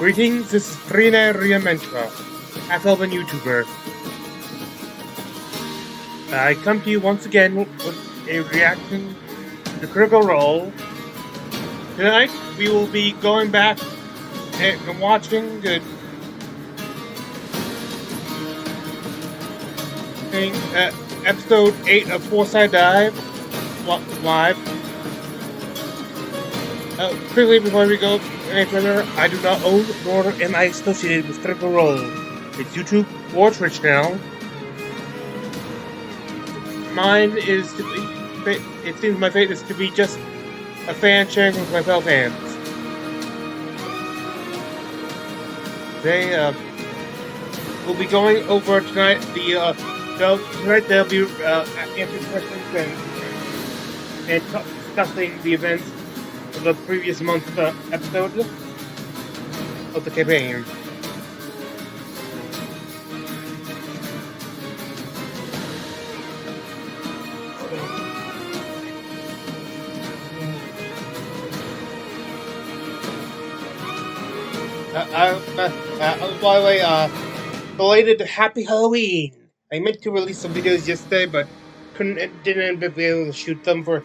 Greetings, this is Trina Riamentra, half-elven YouTuber. I come to you once again with a reaction to Critical Role. Tonight, we will be going back and watching the episode 8 of Foresight Dive live. Quickly before we go any further, I do not own nor am I associated with Critical Role, its YouTube or Twitch channel. Mine is to be, it seems my fate is to be just a fan sharing with my fellow fans. They will be going over tonight. Tonight they'll be answering questions and discussing the events of the previous month's episode of the campaign. By the way, belated Happy Halloween! I meant to release some videos yesterday, but didn't end up being able to shoot them for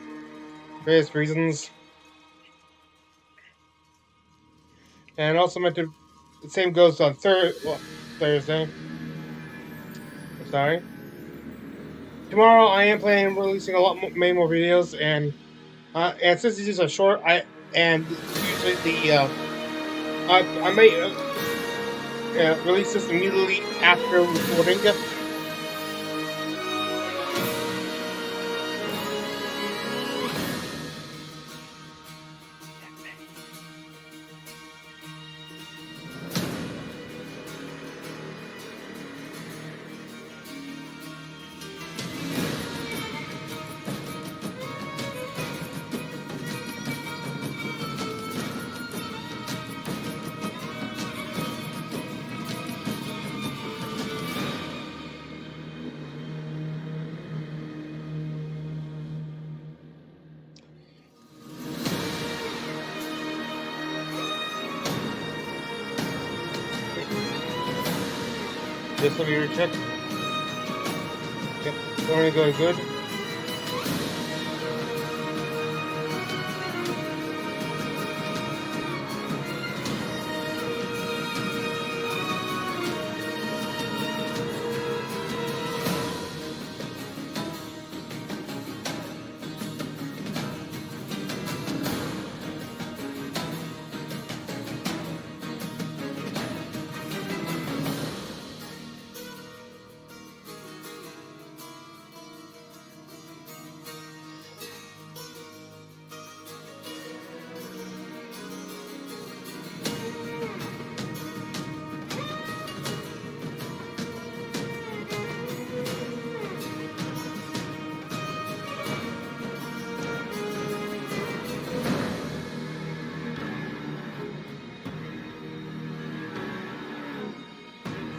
various reasons. And also meant to. The same goes on Thursday. I'm sorry. Tomorrow I am planning on releasing a lot many more videos, and since these are short, usually I may release this immediately after recording. This will be your check. Yep, everything going good.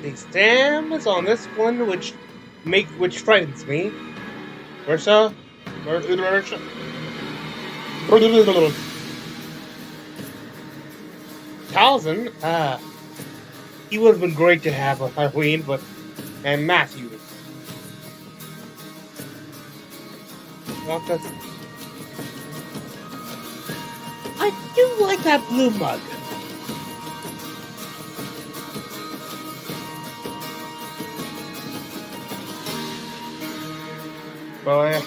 The exam is on this one, which frightens me. Versa. Talzin, he would have been great to have with Halloween, and Matthew. Well, I do like that blue mug. Well, yeah.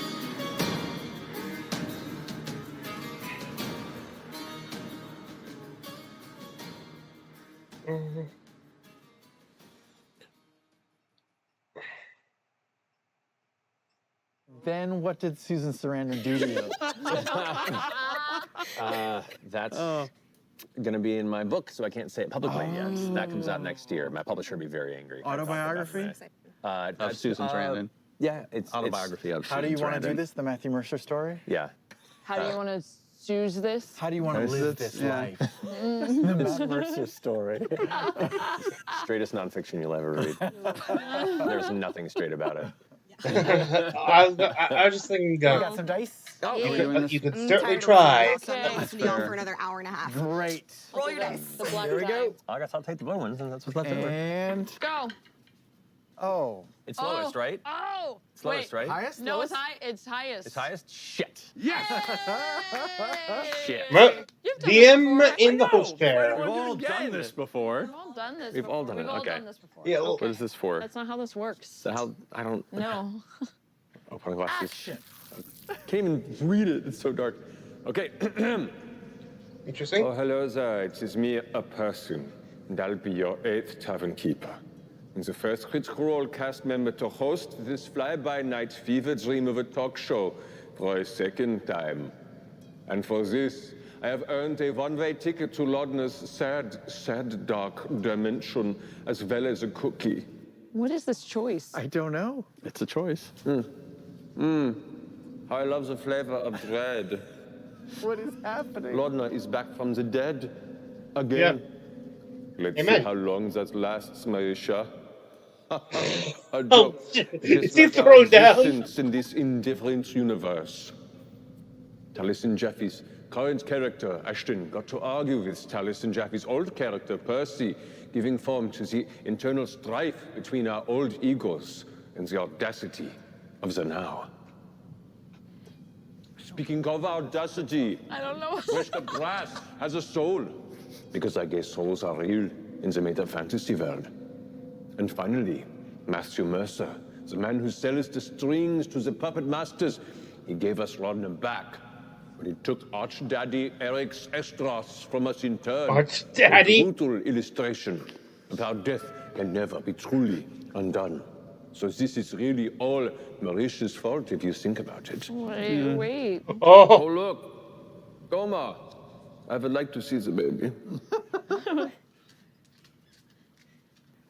Ben, what did Susan Sarandon do to you? That's going to be in my book, so I can't say it publicly yet. That comes out next year. My publisher will be very angry. Autobiography? Of Susan Sarandon? Yeah, it's Autobiography of How do Susan you want to do Sarandon. this, the Matthew Mercer story? Yeah. How do you want to choose this? How do you want to live this life? The Matt Mercer story. Straightest nonfiction you'll ever read. There's nothing straight about it. I was just thinking, You got some dice? Oh, Yeah. okay. you could I'm certainly tired of listening try. to y'all, so I'm Okay. gonna listen to y'all for another hour and a half. Great. Roll your dice. The black Here we die. go. I guess I'll take the blue ones, and that's what's left over. And Go. oh, It's lowest, right? Oh. It's lowest, right? highest? No, it's lowest? high. It's highest. It's highest? Shit. Yes. Shit. You've done this DM before. in the I know. host chair. We've all We've all done this before. We've all done this. We've all before. done it, We've all okay. done this before. Yeah, well, Okay. What is this for? That's not how this works. So how, I don't, No. open glasses. Action. Can't even read it, it's so dark. Okay. interesting. Oh, hello there. It is me, a person, and I'll be your 8th tavern keeper. I'm the first Critical Role cast member to host this fly-by-night fever dream of a talk show for a second time. And for this, I have earned a one-way ticket to Laudner's sad, dark dimension, as well as a cookie. What is this choice? I don't know. It's a choice. How I love the flavor of bread. What is happening? Laudner is back from the dead again. Let's Amen. see how long that lasts, Marisha. A Oh, joke. shit. Just Is he like our thrown down? existence in this indifferent universe. Taliesin Jaffe's current character, Ashton, got to argue with Taliesin Jaffe's old character, Percy, giving form to the internal strife between our old egos and the audacity of the now. Speaking of audacity, I don't know. Fresh-cut grass has a soul, because I guess souls are real in the meta fantasy world. And finally, Matthew Mercer, the man who sells the strings to the puppet masters, he gave us Rodney back, but he took Archdaddy Eric's Estros from us in turn. Archdaddy? A brutal illustration of how death can never be truly undone. So this is really all Marisha's fault if you think about it. Wait. Oh, Oh, look, Goma, I would like to see the baby.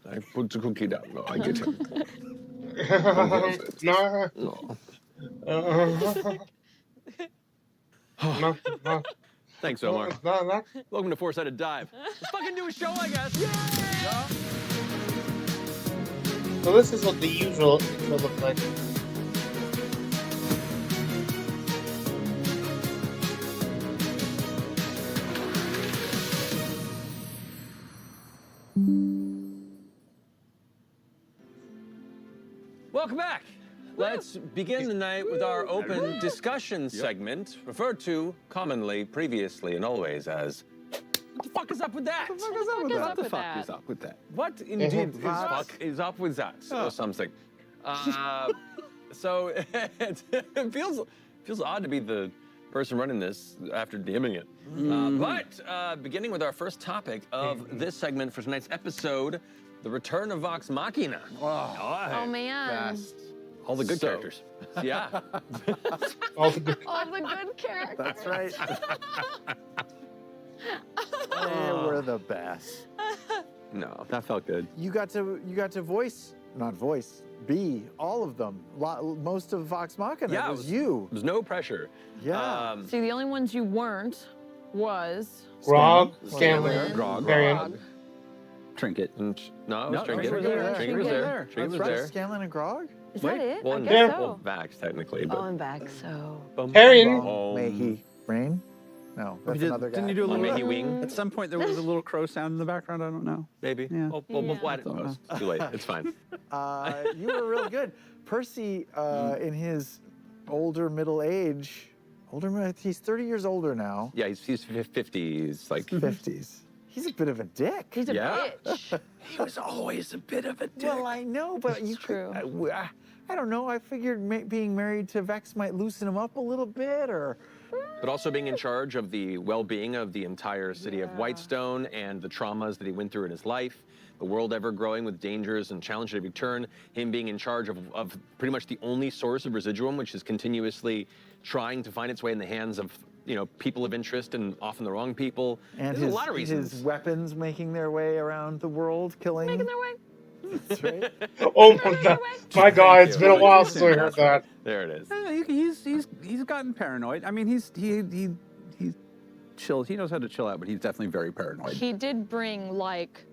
I put the cookie down. No, I get it. no. No. No, no, Thanks, Omar. no. Welcome to Four-Sided Dive. Let's fucking do a show, I guess. So this is what the usual intro looks like. Welcome back. Let's begin the night with our open discussion segment, referred to commonly, previously, and always as, what the fuck is up with that? What is up with that? Is up with that? What indeed is up with that, or something? So it feels odd to be the person running this after DMing it. But beginning with our first topic of this segment for tonight's episode, the return of Vox Machina. Oh man. All the good characters. Yeah. All the good. All the good characters. That's right. They were the best. No, that felt good. You got to voice, not voice, be all of them. Most of Vox Machina Yeah, was you. There's no pressure. Yeah. See, the only ones you weren't was Grog, Scanlan. Scanlan, Grog. Varian. Trinket. And no, No, Trinket Trinket was there. was Trinket was there. there. Trinket was That's right, there. Scanlan and Grog? Is that it? Well, I and- guess well, so. Vax technically, but. Oh, I'm back. So. Varian. Oh. Mayhe. Rain? No, that's another guy. Didn't you do a On little? Mayhe Wing? At some point, there was a little crow sound in the background. I don't know. Maybe. Yeah. Well, Yeah. why didn't post? Too late. It's fine. You were really good. Percy, in his middle age, he's 30 years older now, Yeah, he's 50. He's like. 50s. He's a bit of a dick. He's a Yeah. bitch. He was always a bit of a dick. Well, I know, but you true. I don't know. I figured being married to Vex might loosen him up a little bit, or. But also being in charge of the well-being of the entire city of Whitestone and the traumas that he went through in his life, the world ever growing with dangers and challenges to return, him being in charge of pretty much the only source of residuum, which is continuously trying to find its way in the hands of, people of interest and often the wrong people. And There's a lot of reasons. his weapons making their way around the world, killing. Making their way. That's right. Oh my God! It's been a while since I heard that. There it is. He's gotten paranoid. I mean, he chills. He knows how to chill out, but he's definitely very paranoid. He did bring like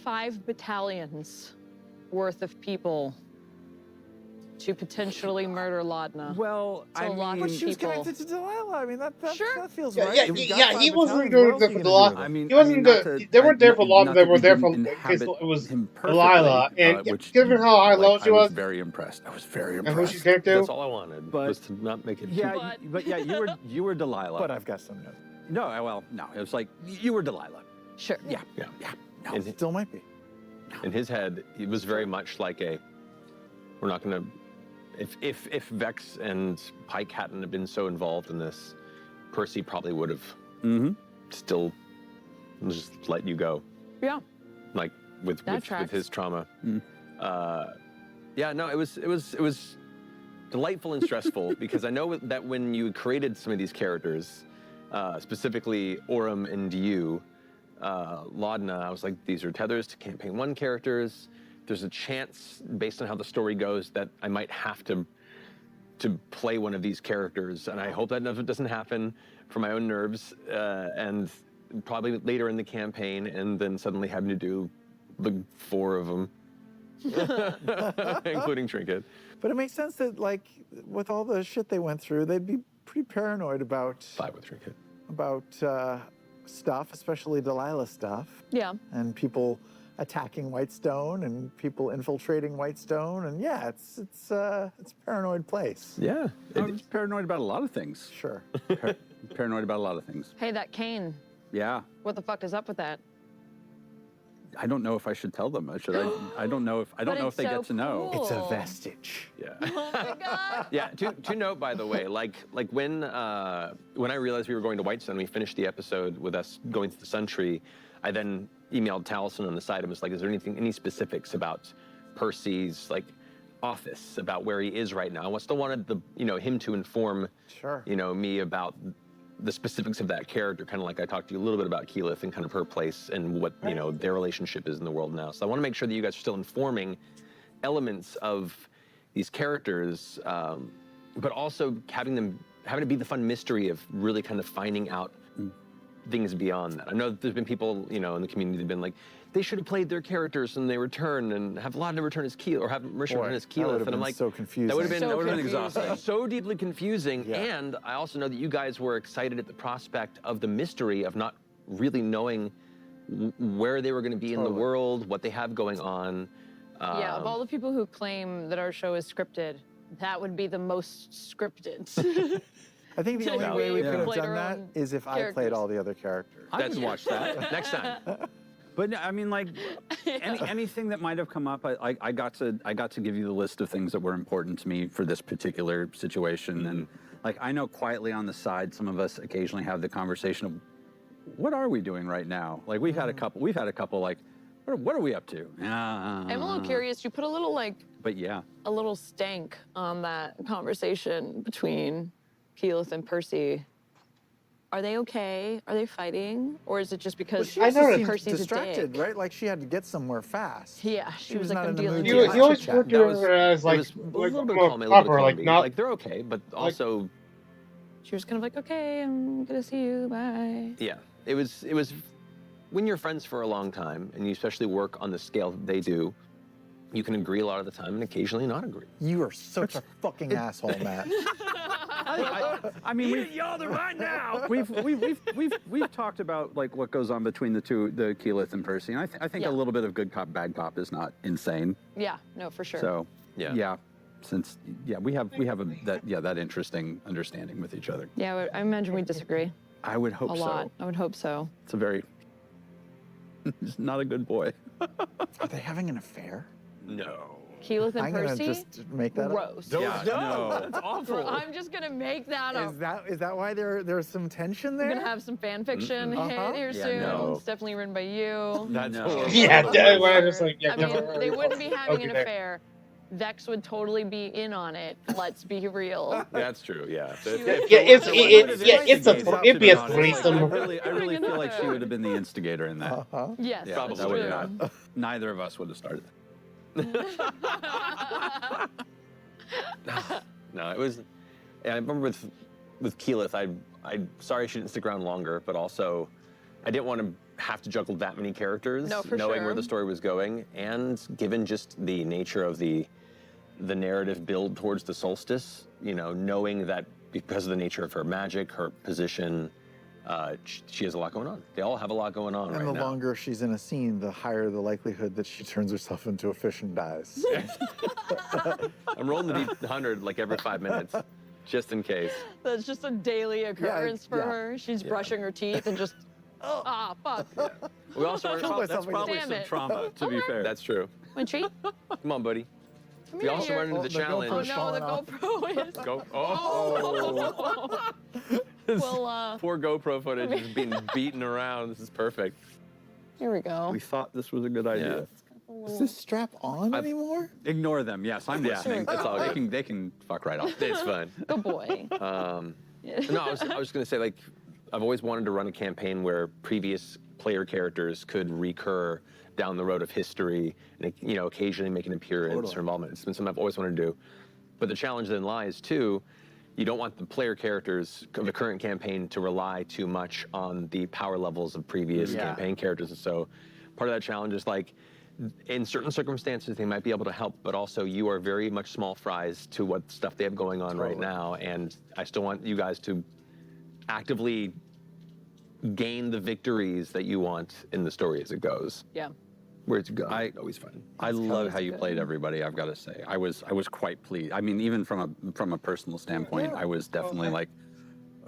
5 battalions worth of people to potentially murder Laudna. Well, So I a lot mean, of But she was people. connected to Delilah. I mean, that Sure. feels Yeah, right. yeah, If you've got yeah. five He wasn't battalions, doing what else it are for you gonna do Delilah. with I them? mean, He wasn't. not to, They weren't there for Laudna. not They that were we there didn't for because inhabit it was him Delilah, perfectly, and which given how high low she I was was, very impressed. I was very and who impressed. she connected That's to. all I wanted, But- was to not make it. Yeah, but yeah, you were Delilah. But I've got some notes. No, well, no, it was like you were Delilah. Sure. Yeah. No. In, Still might be. in his head, it was very much like a, we're not gonna, if Vex and Pike hadn't have been so involved in this, Percy probably would have still just let you go, Yeah. like with tracks. his trauma. Yeah, no, it was delightful and stressful because I know that when you created some of these characters, specifically Orym and you, Laudna, I was like, these are tethers to campaign 1 characters. There's a chance, based on how the story goes, that I might have to play one of these characters, and I hope that doesn't happen for my own nerves, and probably later in the campaign, and then suddenly having to do the 4 of them, including Trinket. But it makes sense that, like, with all the shit they went through, they'd be pretty paranoid about 5 with Trinket. stuff, especially Delilah stuff, Yeah. and people attacking Whitestone and people infiltrating Whitestone, and yeah, it's a paranoid place. Yeah. I was paranoid about a lot of things. Sure. Paranoid about a lot of things. Hey, that cane. Yeah. What the fuck is up with that? I don't know if I should tell them. Should I? I don't know if But if they it's so get to know. cool. It's a vestige. Yeah. Oh my god. Yeah, to note, by the way, like when I realized we were going to Whitestone, we finished the episode with us going through the Sun Tree. I then emailed Taliesin on the side and was like, "Is there any specifics about Percy's like office, about where he is right now?" I still wanted him to inform Sure. me about the specifics of that character, kind of like I talked to you a little bit about Keyleth and kind of her place and what their relationship is in the world now. So I want to make sure that you guys are still informing elements of these characters, but also having it be the fun mystery of really kind of finding out things beyond that. I know that there's been people, in the community that have been like, they should have played their characters and they return and have Laudna return as Keyleth, or have Marisha return as That would Keyleth. have And I'm been like, so confusing. that would have been So exhausting. so deeply confusing. Yeah. And I also know that you guys were excited at the prospect of the mystery of not really knowing where they were going to be in the world, what they have going on. Yeah, of all the people who claim that our show is scripted, that would be the most scripted. I think the only Like, way we we could have played done our that own is if I played characters. all the other characters. Let's watch that next time. But no, I mean, like anything that might have come up, I got to give you the list of things that were important to me for this particular situation, and like I know quietly on the side, some of us occasionally have the conversation of, what are we doing right now? Like we've had a couple like, what are we up to? I'm a little curious. You put a little But yeah, a little stank on that conversation between Keyleth and Percy. Are they okay? Are they fighting? Or is it just because She also seemed Percy's a distracted, dick? right? Like she had to get somewhere fast. Yeah, she was like, not I'm in the dealing mood with to He always chit-chat. referred to That was- her as it like was a little bit more calm, a little bit proper, like calming. not Like they're okay, but also She was kind of like, okay, I'm gonna see you, bye. yeah. It was when you're friends for a long time and you especially work on the scale that they do, you can agree a lot of the time and occasionally not agree. You are such a fucking asshole, Matt. I mean, we've yelled it right now. We've talked about like what goes on between the Keyleth and Percy, and I think Yeah. a little bit of good cop bad cop is not insane. Yeah, no, for sure. So Yeah. since we have that interesting understanding with each other. Yeah, I imagine we disagree I would hope a lot. I would hope so. It's a very he's not a good boy. Are they having an affair? No. Keyleth and I'm gonna Percy? just make that up. Gross. Yeah, no. That's awful. I'm just gonna make that up. Is that why there's some tension there? We're gonna have some fan fiction hit here Yeah, soon. no. It's definitely written by you. That's No. horrible. Yeah, when I just like I mean, they wouldn't be having Okay, an there. affair. Vex would totally be in on it. Let's be real. That's true, yeah. It'd be a I threesome. really feel like she would have been the instigator in that. Uh-huh. Yes, Yeah, Probably that would true. not. Neither of us would have started. No, it was. Yeah, I remember with Keyleth, I'm sorry she didn't stick around longer, but also I didn't want to have to juggle that many characters, No, for knowing sure. where the story was going, and given just the nature of the the narrative build towards the solstice, you know, knowing that because of the nature of her magic, her position, she has a lot going on. They all have a lot going on And right the now. longer she's in a scene, the higher the likelihood that she turns herself into a fish and dies. I'm rolling the D100 like every 5 minutes, just in case. That's just a daily occurrence for yeah. her. She's brushing her teeth and just, fuck. We also Killed run, myself That's probably Damn some it. trauma, to be fair. that's true. Want a treat? Come on, buddy. Come We here. also run into the the challenge. Oh GoPro's no, falling the off. GoPro is. Go. Oh. Well, Poor GoPro footage is being beaten around. This is perfect. here we go. We thought this was a good idea. Is this strap on anymore? Ignore them. Yes, I'm listening. it's all good. They can fuck right off. It's fun. Good boy. No, I was going to say, like, I've always wanted to run a campaign where previous player characters could recur down the road of history and, you know, occasionally make an appearance or involvement. It's been something I've always wanted to do. But the challenge then lies, too, you don't want the player characters of the current campaign to rely too much on the power levels of previous campaign characters. And so part of that challenge is, like, in certain circumstances, they might be able to help, but also you are very much small fries to what stuff they have going on right now. And I still want you guys to actively gain the victories that you want in the story as it goes. Yeah. Where it's going, always fun. I love how you played everybody. I've got to say, I was quite pleased. I mean, even from a personal standpoint, I was definitely like,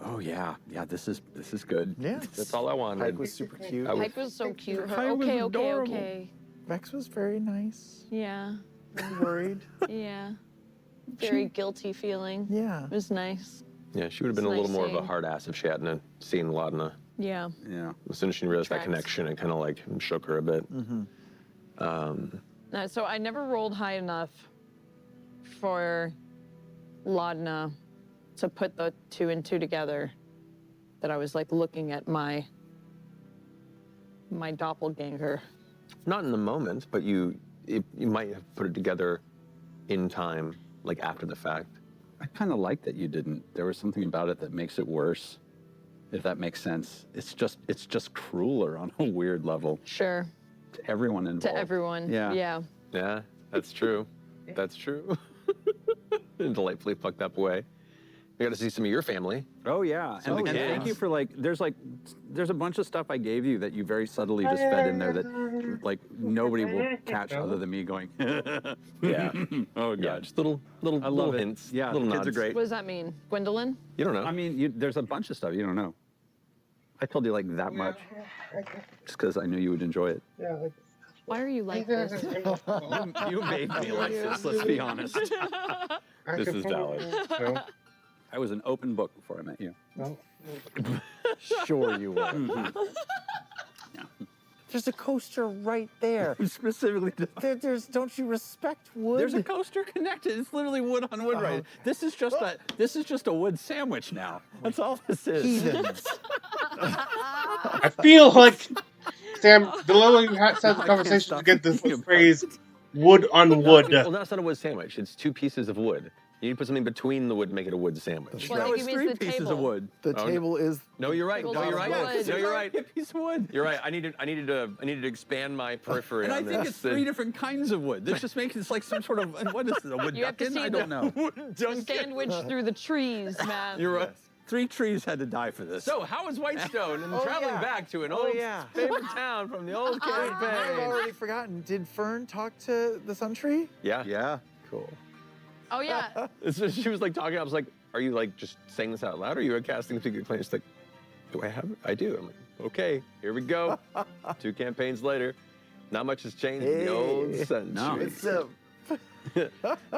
oh yeah, this is good. Yeah. That's all I wanted. Pike was super cute. Pike was so cute. Her, Pike was okay, adorable. okay. Rex was very nice. Yeah. I'm worried. Yeah. Very guilty feeling. Yeah. It was nice. Yeah, she would have been It's a little nice more of a seeing- hard ass if she hadn't seen Laudna. Yeah. Yeah. As soon as she realized that Tracks. connection, it kind of like shook her a bit. So I never rolled high enough for Laudna to put the 2 and 2 together. That I was like looking at my doppelganger. Not in the moment, but you might have put it together in time, like after the fact. I kind of like that you didn't. There was something about it that makes it worse, if that makes sense. It's just crueler on a weird level Sure. to everyone involved. To everyone. Yeah. Yeah. Yeah, that's true. That's true. In a delightfully fucked up way. We got to see some of your family. Oh yeah, and, Oh, and yeah. thank you for there's a bunch of stuff I gave you that you very subtly just fed in there that like nobody will catch other than me going. Yeah. Oh Yeah, god. just little I love little it. hints. Yeah, little the kids are nods. great. What does that mean? Gwendolyn? You don't know. I mean, there's a bunch of stuff you don't know. I told you like that much, just because I knew you would enjoy it. Yeah, like, Why are you like this? You made me like this. Let's be honest. This is valid. No, I was an open book before I met you. no. Sure you were. There's a coaster right there. Specifically, There's don't you respect wood? there's a coaster connected. It's literally wood on wood, right? This is just a wood sandwich now. That's all this is. Heathens. I feel like, Sam, the lower you have the conversation, stop you get this thinking about phrase, wood on wood. Well, that's not a wood sandwich. It's 2 pieces of wood. You need to put something between the wood to make it a wood sandwich. Well, I No, think it's he means 3 the pieces of table. wood. The Oh, table is No, you're right. Tables No, you're of right. wood. No, you're right. A piece of wood. You're right. I needed to expand my periphery And I on think this. it's 3 different kinds of wood. This just makes it like some sort of what is it? A wood You have to duckin? see I don't know. The sandwich through the trees, man. You're right. 3 trees had to die for this. So, how is Whitestone and traveling yeah. back to an Oh, old yeah. favorite town from the old I've campaign? already forgotten. Did Fern talk to the Sun Tree? Yeah. yeah, cool. Oh yeah. So she was like talking. I was like, "Are you like just saying this out loud? Or are you casting figure claim?" She's like, "Do I have it? I do." I'm like, "Okay, here we go." 2 campaigns later, not much has changed in the old Hey. Sun No. Tree.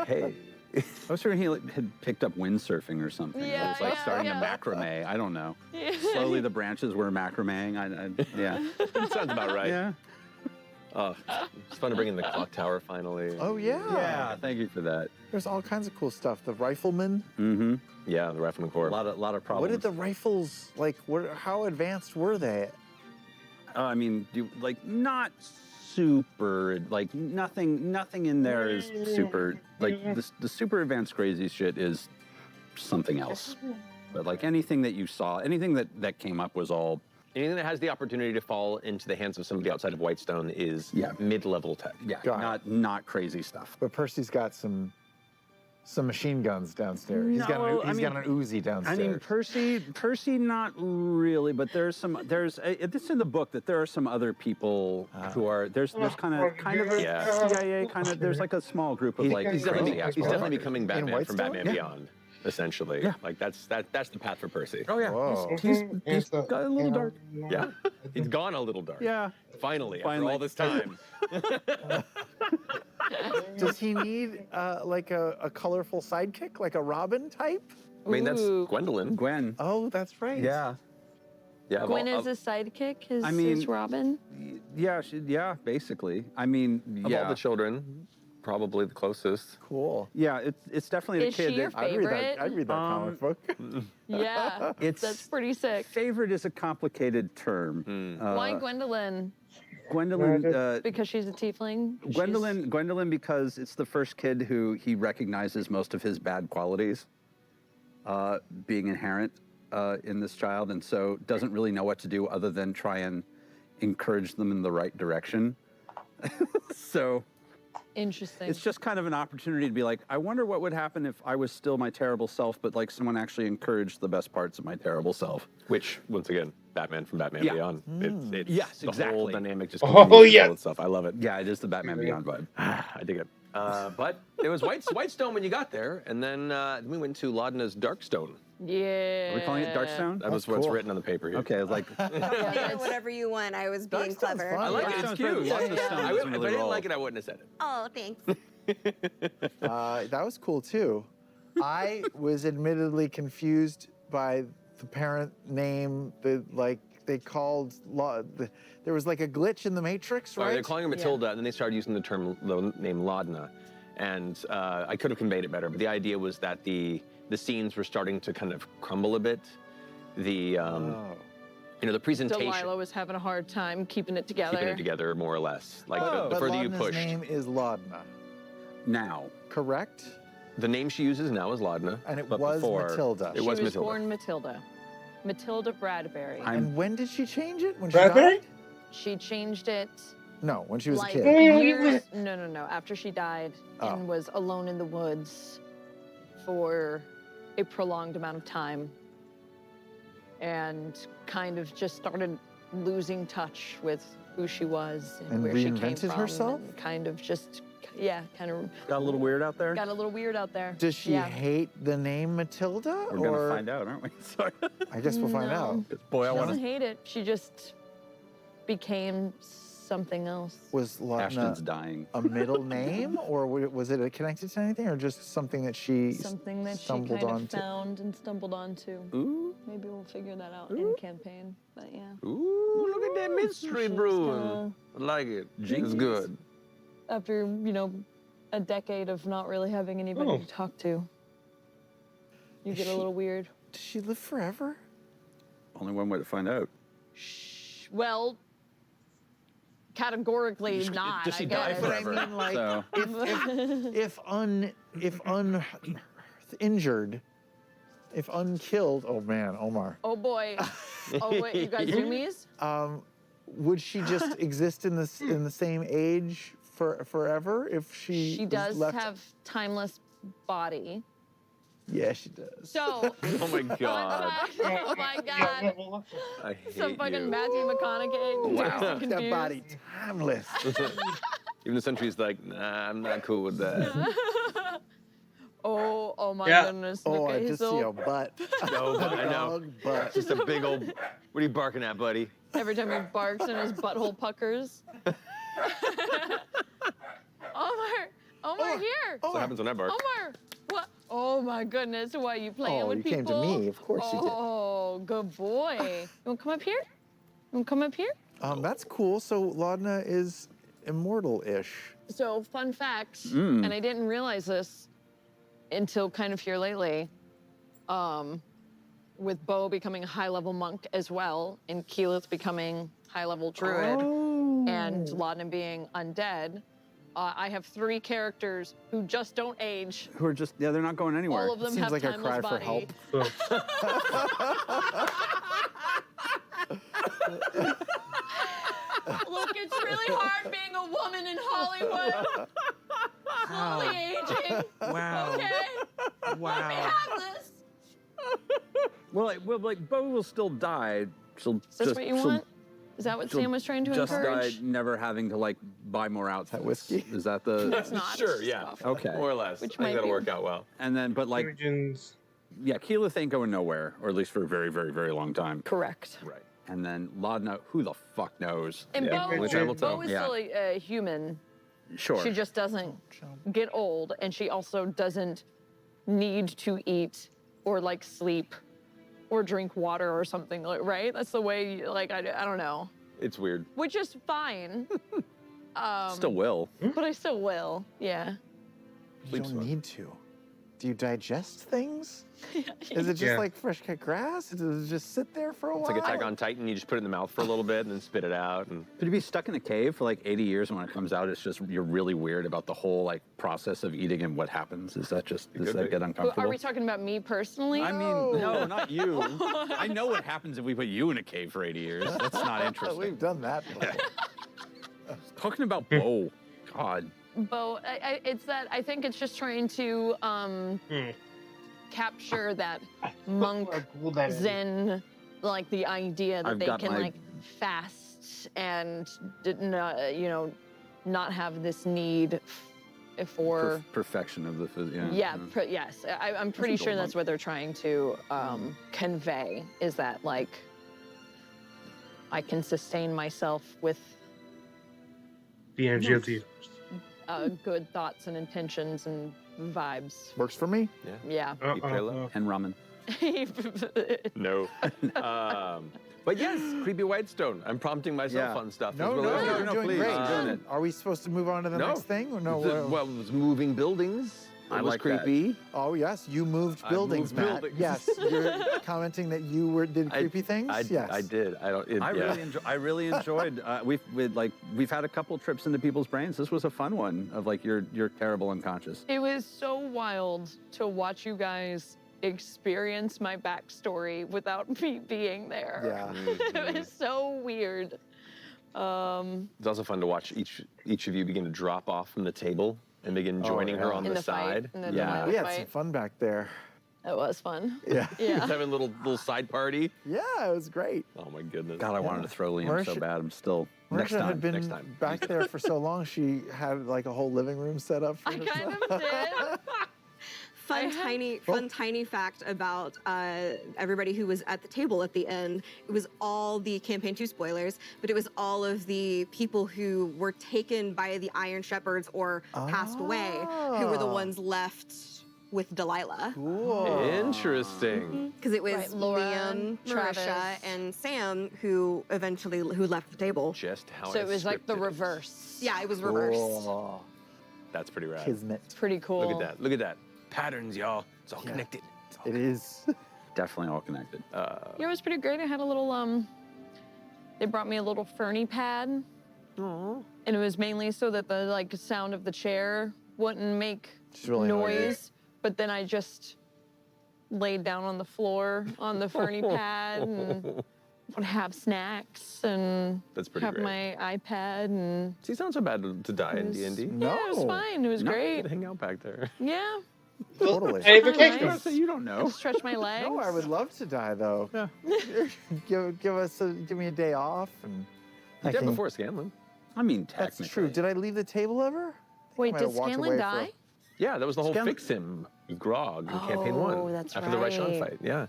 Hey. I was sure he had picked up windsurfing or something. It Yeah, was like yeah, starting yeah. to macrame. I don't know. Slowly the branches were macrameing. Yeah. Sounds about right. Yeah. Oh, it's fun to bring in the clock tower finally. Oh yeah. Yeah. Thank you for that. There's all kinds of cool stuff. The riflemen. Mm-hmm. Yeah, the Rifleman Corps. A lot of problems. What did the rifles like? How advanced were they? I mean, not super. Like nothing in there is super. Like the super advanced crazy shit is something else. But like anything that you saw, anything that came up was all. Anything that has the opportunity to fall into the hands of somebody outside of Whitestone is Yeah. mid-level tech. Yeah, Got it. not crazy stuff. But Percy's got some some machine guns downstairs. He's got No, an Uzi downstairs. I mean, Percy, not really, but it's in the book that there are some other people who are, there's kind of a CIA kind of, there's like a small group of He's definitely becoming Batman from Whitestone? Batman Beyond, essentially. Yeah. Like that's the path for Percy. Oh yeah, Whoa. he's got a little dark. Yeah, he's gone a little dark. Yeah. Finally, after all this time. Does he need like a colorful sidekick, like a Robin type? I mean, that's Ooh. Gwendolyn. Gwen. Oh, that's right. Yeah. Yeah, Gwen is his sidekick, his Robin. Yeah, basically. I mean, of all the children, probably the closest. Cool. Yeah, it's definitely Is the kid she your that favorite? I'd read that comic book. Yeah, that's pretty sick. favorite is a complicated term. Why Gwendolyn? Gwendolyn. Because she's a tiefling? Gwendolyn, because it's the first kid who he recognizes most of his bad qualities being inherent in this child, and so doesn't really know what to do other than try and encourage them in the right direction. So Interesting. it's just kind of an opportunity to be like, I wonder what would happen if I was still my terrible self, but like someone actually encouraged the best parts of my terrible self. Which, once again, Batman from Batman Yeah. Beyond. It's Yes, the whole exactly. dynamic just Oh, yeah. and stuff. I love it. Yeah, it is the Batman Beyond vibe. I dig it. But it was Whitestone when you got there, and then we went to Laudna's Darkstone. Yeah. Are we calling it Darkstone? That was That's what's cool. written on the paper here. Okay, like Yeah, whatever you want. I was being Darkstone's clever. fun. I like Yeah. it. It's cute. Yeah. If I really didn't roll. like it, I wouldn't have said it. Oh, thanks. That was cool too. I was admittedly confused by the parent name. They called there was like a glitch in the Matrix, Right? right? They're calling her Matilda, and then they started using the name Laudna. And I could have conveyed it better, but the idea was that the scenes were starting to kind of crumble a bit. The the presentation, Delilah was having a hard time keeping it together. keeping it together more or less. Like the But further you Laudna's pushed, name is Laudna, now. correct? the name she uses now is Laudna. And it but was before, Matilda. It She was was Matilda. born Matilda. Matilda Bradbury. And when did she change it? When she Bradbury? died? She changed it No, when she was like a kid. years. No. After she died Oh. and was alone in the woods for a prolonged amount of time, and kind of just started losing touch with who she was and, And where she came reinvented from, herself? and kind of just kind of Got a little weird out there? got a little weird out there. Does she Yeah. hate the name Matilda? We're or gonna find out, aren't we? Sorry. I guess we'll find No. out. Boy, I She want doesn't to. hate it. She just became something else. Was Ashton's Laudna dying. a middle name, or was it connected to anything, or just something that she Something that she stumbled kind of onto? found and stumbled onto. Ooh, Maybe we'll figure that out in campaign. But yeah. ooh, look at that mystery She's brewing. I like it. It's Jinkies. good. After, a decade of not really having anybody Oh. to talk to, you get a little weird. Does she live forever? Only one way to find out. Well, categorically not. Does she I die guess. But I forever? mean, like, So if uninjured, if unkilled, oh man, Omar, Oh boy. Oh wait, you got zoomies? would she just exist in the same age forever if she She was does left? have timeless body. Yeah, she does. So, Oh my god. oh my god. I hate Some fucking you. Matthew McConaughey. Wow. Dazed and That body confused. timeless. Even the Sentry's like, nah, I'm not cool with that. Oh my Yeah. goodness. Oh, Look I at his just see a little, butt. No, but I know. Dog butt. Just a big old. What are you barking at, buddy? every time he barks and his butthole puckers. Omar, here. That's what happens when I bark. Omar, what? Oh my goodness, why are you playing Oh, with you people? came to me. Of course you did. Oh, good boy. You want to come up here? You want to come up here? That's cool. So Laudna is immortal-ish. So, fun fact, and I didn't realize this until kind of here lately, with Bo becoming a high-level monk as well, and Keyleth becoming high-level druid, and Laudna being undead, I have 3 characters who just don't age. who are just they're not going anywhere. All of them Seems have like a timeless cry for body. help. Look, it's really hard being a woman in Hollywood. Slowly aging. Wow. Okay. Wow. this. Like Bo will still die. She'll Is this just, what you she'll want? Is that what she'll Sam was trying to just encourage? die, never having to like buy more outfits. whiskey? Is that the? It's not. Sure, it's yeah. just Okay. More or less. Which I think might that'll be- work out well. And then, but like, Origins. yeah, Keyleth ain't going nowhere, or at least for a very, very, very long time. Correct. Right. And then Laudna, who the fuck knows? And Yeah, Bo, which I will Bo tell. is Yeah. still a human. Sure. She just doesn't get old, and she also doesn't need to eat or like sleep or drink water or something, right? That's the way, like, I don't know. It's weird. Which is fine. Still will. But I still will, yeah. You Sleep's don't fun. need to. Do you digest things? Is it just Yeah. like fresh cut grass? Does it just sit there for a It's while? like Attack on Titan. You just put it in the mouth for a little bit and then spit it out. And But to be stuck in a cave for like 80 years, and when it comes out, it's just you're really weird about the whole like process of eating and what happens. Is that just does could that be. get uncomfortable? Are we talking about me personally? I mean, no, not you. I know what happens if we put you in a cave for 80 years. That's not interesting. We've done that. Talking about Bo, God. Bo, it's that I think it's just trying to capture that monk Cool that is. Zen, like the idea that I've they got can my- like fast and didn't, not have this need for. Perfection of the food. Yeah. Yeah, yes. I'm pretty That's a sure gold that's what they're trying to convey, is that like I can sustain myself with The energy of the. good thoughts and intentions and vibes. Works for me. Yeah. Eat, pray, love. And ramen. No. But yes, creepy Whitestone. I'm prompting myself Yeah. on stuff. No, as no, well. you're doing please, great. keep doing it. Are we supposed to move on to the No. next thing? Or no. Well, it was moving buildings. It I was like that. creepy. Oh yes, you moved I buildings, moved Matt. buildings. Yes, you're commenting that you did creepy things. Yes, I did. I don't. I really enjoyed. We've had a couple trips into people's brains. This was a fun one of like you're terrible unconscious. It was so wild to watch you guys experience my backstory without me being there. Yeah. It was so weird. It's also fun to watch each of you begin to drop off from the table and begin joining her yeah. on In the the fight, side. in the Yeah. dilemma. We had some Fight. fun back there. It was fun. Yeah. Yeah. Just having a little side party. Yeah, it was great. Oh my goodness. God, I wanted to throw Liam so Marisha- bad. I'm still next Marisha time. had been next time. back there for so long. She had like a whole living room set up for I herself. kind of did. Fun tiny fact about everybody who was at the table at the end. It was all the campaign 2 spoilers, but it was all of the people who were taken by the Iron Shepherds or passed away, who were the ones left with Delilah. Cool. Interesting. Because it was Right, Laura, Liam, Travis. Marisha, and Sam who left the table. Just how So it was like the scripted it is. reverse. Yeah, it was reversed. Cool. That's pretty rad. Kismet. It's pretty cool. Look at that. Look at that. Patterns, y'all. It's all connected. It's all It is. Definitely all connected. Yeah, it was pretty great. I had a little, they brought me a little Fernie pad. And it was mainly so that the like sound of the chair wouldn't make It's really noisy. noise. But then I just laid down on the floor on the Fernie pad and would have snacks and That's pretty have great. my iPad and See, it's not so bad to die in D&D. No. yeah, it was fine. It was No, great. hang out back there. Yeah, Totally. Hey, Nice. vacation. So you don't know. stretch my legs. No, I would love to die though. Yeah. give me a day off and. You I did think- before Scanlan. I mean, technically. That's true. Did I leave the table ever? Wait, might did have walked Scanlan away die? Yeah, that was the whole Scanlan- fix him with Grog in campaign 1. Oh, that's after the Raishan right. fight. Yeah.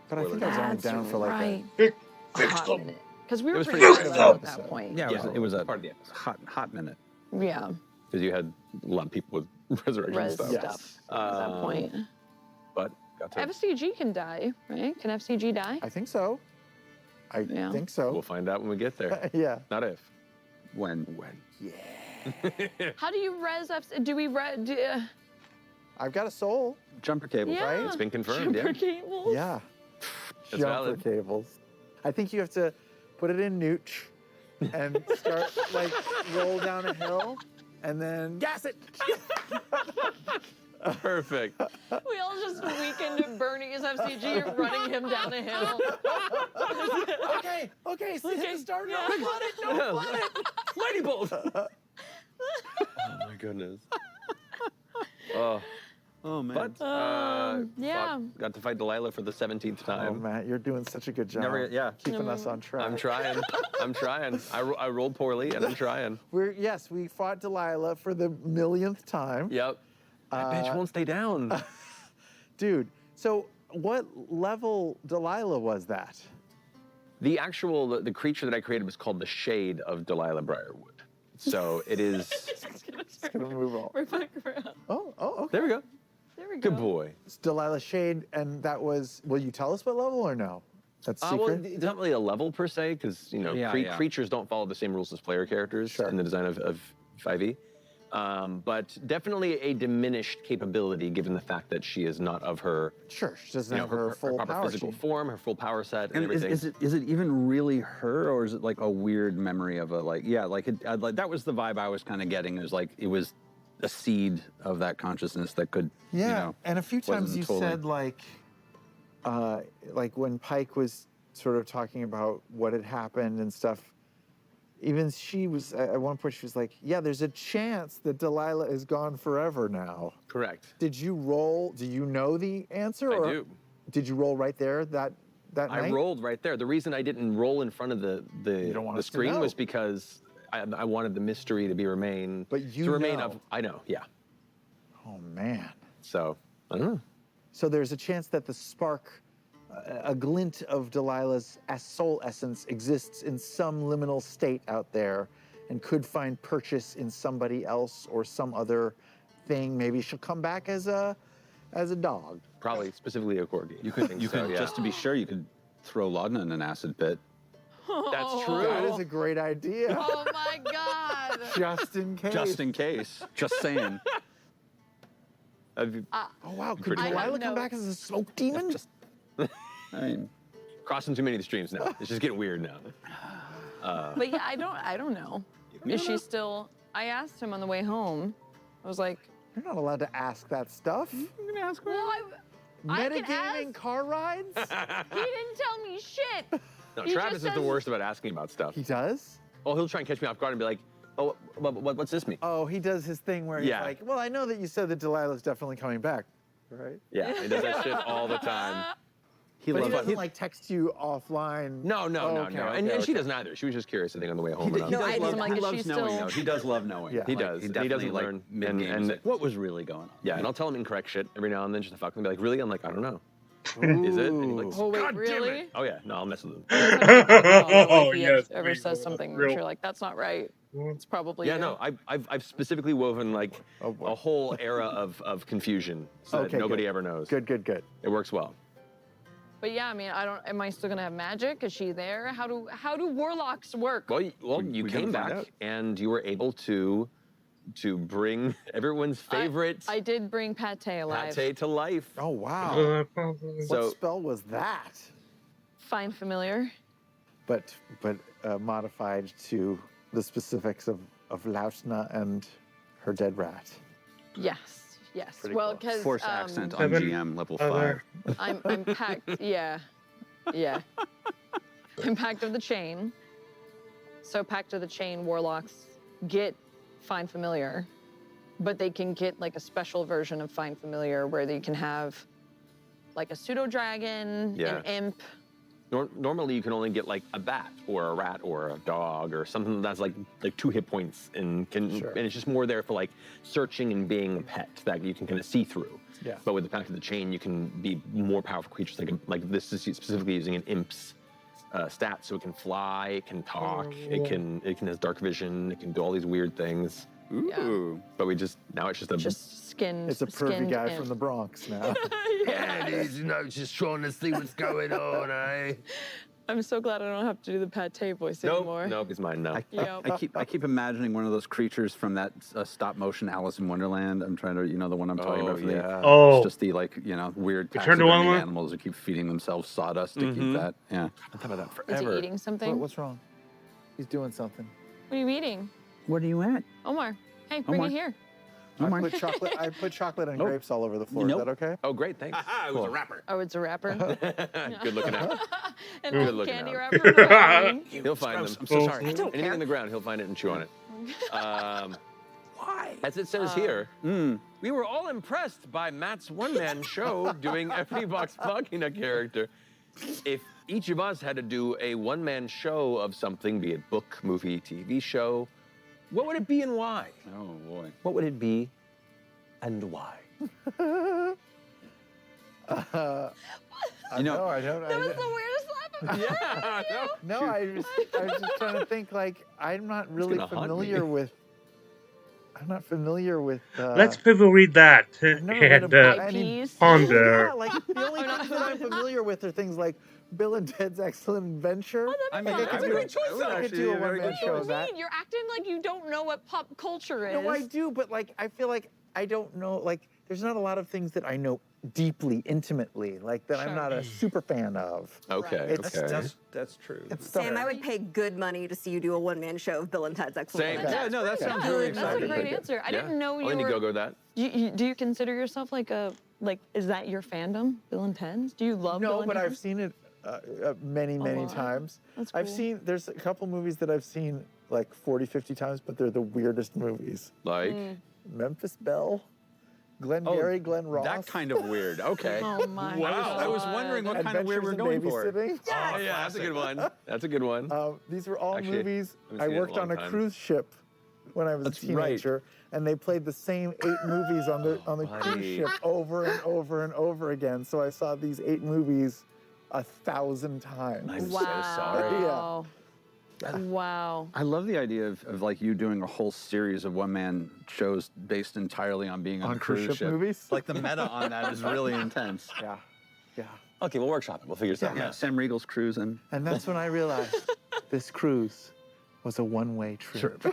But I think I was only That's down for like right. Fix A hot them. minute. Because we were was pretty pretty low good. at that point. Yeah, Yeah, it was a part of the episode. hot minute. Yeah, Because you had a lot of people with resurrection res stuff. Yes. stuff at that point. But got to. F.C.G can die, right? Can F.C.G die? I think so. I Yeah. think so. We'll find out when we get there. Yeah. Not if. When? How do you res F? Do we res? I've got a soul. Jumper cables, Yeah. right? It's been confirmed, Jumper yeah. cables? Yeah. That's Jumper valid. cables. I think you have to put it in neutral and start like roll down a hill and then gas it. Perfect. We all just weakened at Bernie as F.C.G. running him down a hill. Okay, so hit the start. Yeah. No, flood it. No, flood it. Mighty bolt. Oh my goodness. Oh, Oh man. But yeah. got to fight Delilah for the 17th Oh, time. Matt, you're doing such a good job. Yeah. Keeping us on track. I'm trying. I'm trying. I rolled poorly, and I'm trying. Yes, we fought Delilah for the millionth time. Yep. That bitch won't stay down. Dude, so what level Delilah was that? The actual the creature that I created was called the Shade of Delilah Briarwood. So it is. It's gonna move on. We're back around. Oh, okay. There we go. There we go. Good boy. It's Delilah Shade, and that was. Will you tell us what level or no? That's secret. Well, it's not really a level per se, because Yeah. creatures don't follow the same rules as player characters Sure. in the design of 5e. But definitely a diminished capability, given the fact that she is not of her, Sure, she doesn't have her full proper power physical sheet. form, her full power set, and And is, everything. is it even really her, or is it like a weird memory of a that was the vibe I was kind of getting. It was like it was a seed of that consciousness that could And a few times wasn't you totally- said like when Pike was sort of talking about what had happened and stuff. Even she was at one point. She was like, "Yeah, there's a chance that Delilah is gone forever now." Correct. Did you roll? Do you know the answer? I or do. Did you roll right there that night? I rolled right there. The reason I didn't roll in front of the don't want us to screen know. was because I wanted the mystery to remain. But you to remain know. I know. Yeah. Oh man. So I don't know. So there's a chance that the spark, a glint of Delilah's soul essence exists in some liminal state out there and could find purchase in somebody else or some other thing. Maybe she'll come back as a dog. Probably specifically a corgi. You could yeah. just to be sure you could throw Laudna in an acid pit. That's true. That is a great idea. Oh my God. Just in case. Just in case. Just saying. That'd be Oh wow, could Pretty cool. Delilah I come know. back as a smoke demon? I mean, crossing too many of the streams now. It's just getting weird now. But yeah, I don't know. Is she still? I asked him on the way home. I was like, You're not allowed to ask that stuff. well, I can Metagaming ask. car rides? He didn't tell me shit. No, He Travis just is the says- worst about asking about stuff. He does? Oh, he'll try and catch me off guard and be like, "Oh, what's this mean?" Oh, he does his thing where he's Yeah. like, well, I know that you said that Delilah's definitely coming back, right? Yeah, he does that shit all the time. he But he loves doesn't like text you offline. No, Oh, okay, and okay, she okay. doesn't either. She was just curious, I think, on the way home. He enough. No, I does didn't. love, Like, he is loves she knowing, still- though. He does love knowing. Yeah. He does. He He definitely doesn't like learn. mid-games, And like, what was really going on? yeah, and I'll tell him incorrect shit every now and then just to fuck him. Be like, really? I'm like, I don't know. Is it? And he's like, Oh wait, God damn really? it. Oh yeah, no, I'll mess with him. Oh, If he yes, ever please, says something, real- which you're like, that's not right. It's probably Yeah, you. no, I've specifically woven like Oh, boy. a whole era of confusion so Okay, that nobody good. ever knows. Good, good, good. It works well. But yeah, I mean, I don't. Am I still gonna have magic? Is she there? How do warlocks work? Well, you we came gotta find back out. and you were able to bring everyone's favorite I did bring Pate alive. pate to life. Oh, wow. So What spell was that? Find familiar. But modified to the specifics of Lausna and her dead rat. Yes. Yes. Pretty Well, cool. because Force accent on Seven GM level other- 5. I'm packed. Yeah. Yeah. I'm Pact of the Chain. So Pact of the Chain warlocks get Find Familiar, but they can get like a special version of Find Familiar where they can have like a pseudo dragon, Yeah. an imp. normally you can only get like a bat or a rat or a dog or something that's like 2 hit points and Sure. and it's just more there for like searching and being a pet that you can kind of see through. Yeah. But with the Pact of the Chain, you can be more powerful creatures. Like this is specifically using an imp's stat, so it can fly, it can talk, it can has dark vision, it can do all these weird things. Ooh. But now it's just a Just skinned. It's a pervy skinned guy imp. from the Bronx now. yeah, it is. Just trying to see what's going on, eh? I'm so glad I don't have to do the Pate voice anymore. Nope, it's mine now. Yeah. I keep imagining one of those creatures from that stop motion Alice in Wonderland. I'm trying to, the one I'm talking about. Oh. It's just the weird Return to taxidermy Wonderland? animals that keep feeding themselves sawdust to keep that. Yeah. I thought about that Is forever. he eating something? What's wrong? He's doing something. What are you eating? What are you at? Omar, hey, bring Omar. it here. I put chocolate and grapes all over the floor. Nope. Is that okay? Oh, great, thanks. It was a rapper. Oh, it's a wrapper. Good looking out. And Good a looking candy out. wrapper for Halloween. He'll find them. I'm so sorry. Anything in the ground, he'll find it and chew on it. Why? As it says here, we were all impressed by Matt's one-man show doing every Vox Machina character. If each of us had to do a one-man show of something, be it book, movie, TV show, what would it be and why? Oh boy. What would it be and why? You know, No, I don't. That was the weirdest laugh I've ever heard. Yeah, No, I was just trying to think. Like, I'm not really gonna haunt familiar me. with. I'm not familiar with. Let's people read that never read and about any- IPs. ponder. Yeah, like the only things that I'm familiar with are things like Bill and Ted's Excellent Adventure. I mean, Like, I that's a could great do- choice, I could actually, do a a very one-man good show What of do you that. mean? You're acting like you don't know what pop culture is. No, I do, but like I feel like I don't know. Like, there's not a lot of things that I know deeply, intimately, like that I'm Sure. not a super fan of. Okay, It's okay. That's true. It's stuff. Sam, I would pay good money to see you do a one-man show of Bill and Ted's Excellent Same. Adventure. Yeah, no, that sounds Yeah, really that's a exciting. great answer. I didn't know you I'll were. go with that. Do you consider yourself like a is that your fandom, Bill and Ted's? Do you love Bill No, and but I've Ted's? seen it many lot. times. That's I've cool. seen, there's a couple movies that I've seen like 40, 50 times, but they're the weirdest movies. Like, Memphis Belle, Glengarry Glen Ross. That kind of weird. Okay. Oh my Wow. I was God. wondering what kind of weird we're Adventures in going for. Babysitting. oh yeah, that's a good one. That's a good one. These were all Actually, movies. haven't I seen it in a worked on long a time. cruise ship when I was That's a right. teenager, and they played the same 8 movies on the cruise buddy. ship over and over and over again. So I saw these 8 movies 1,000 times. I'm so Wow. sorry. Yeah. Wow. I love the idea of like you doing a whole series of one-man shows based entirely on being on On a cruise ship. movies? Like the meta on that is really intense. Yeah, yeah. Okay, we'll workshop it. We'll figure something Yeah, out. Sam Riegel's cruising. And that's when I realized this cruise was a one-way trip.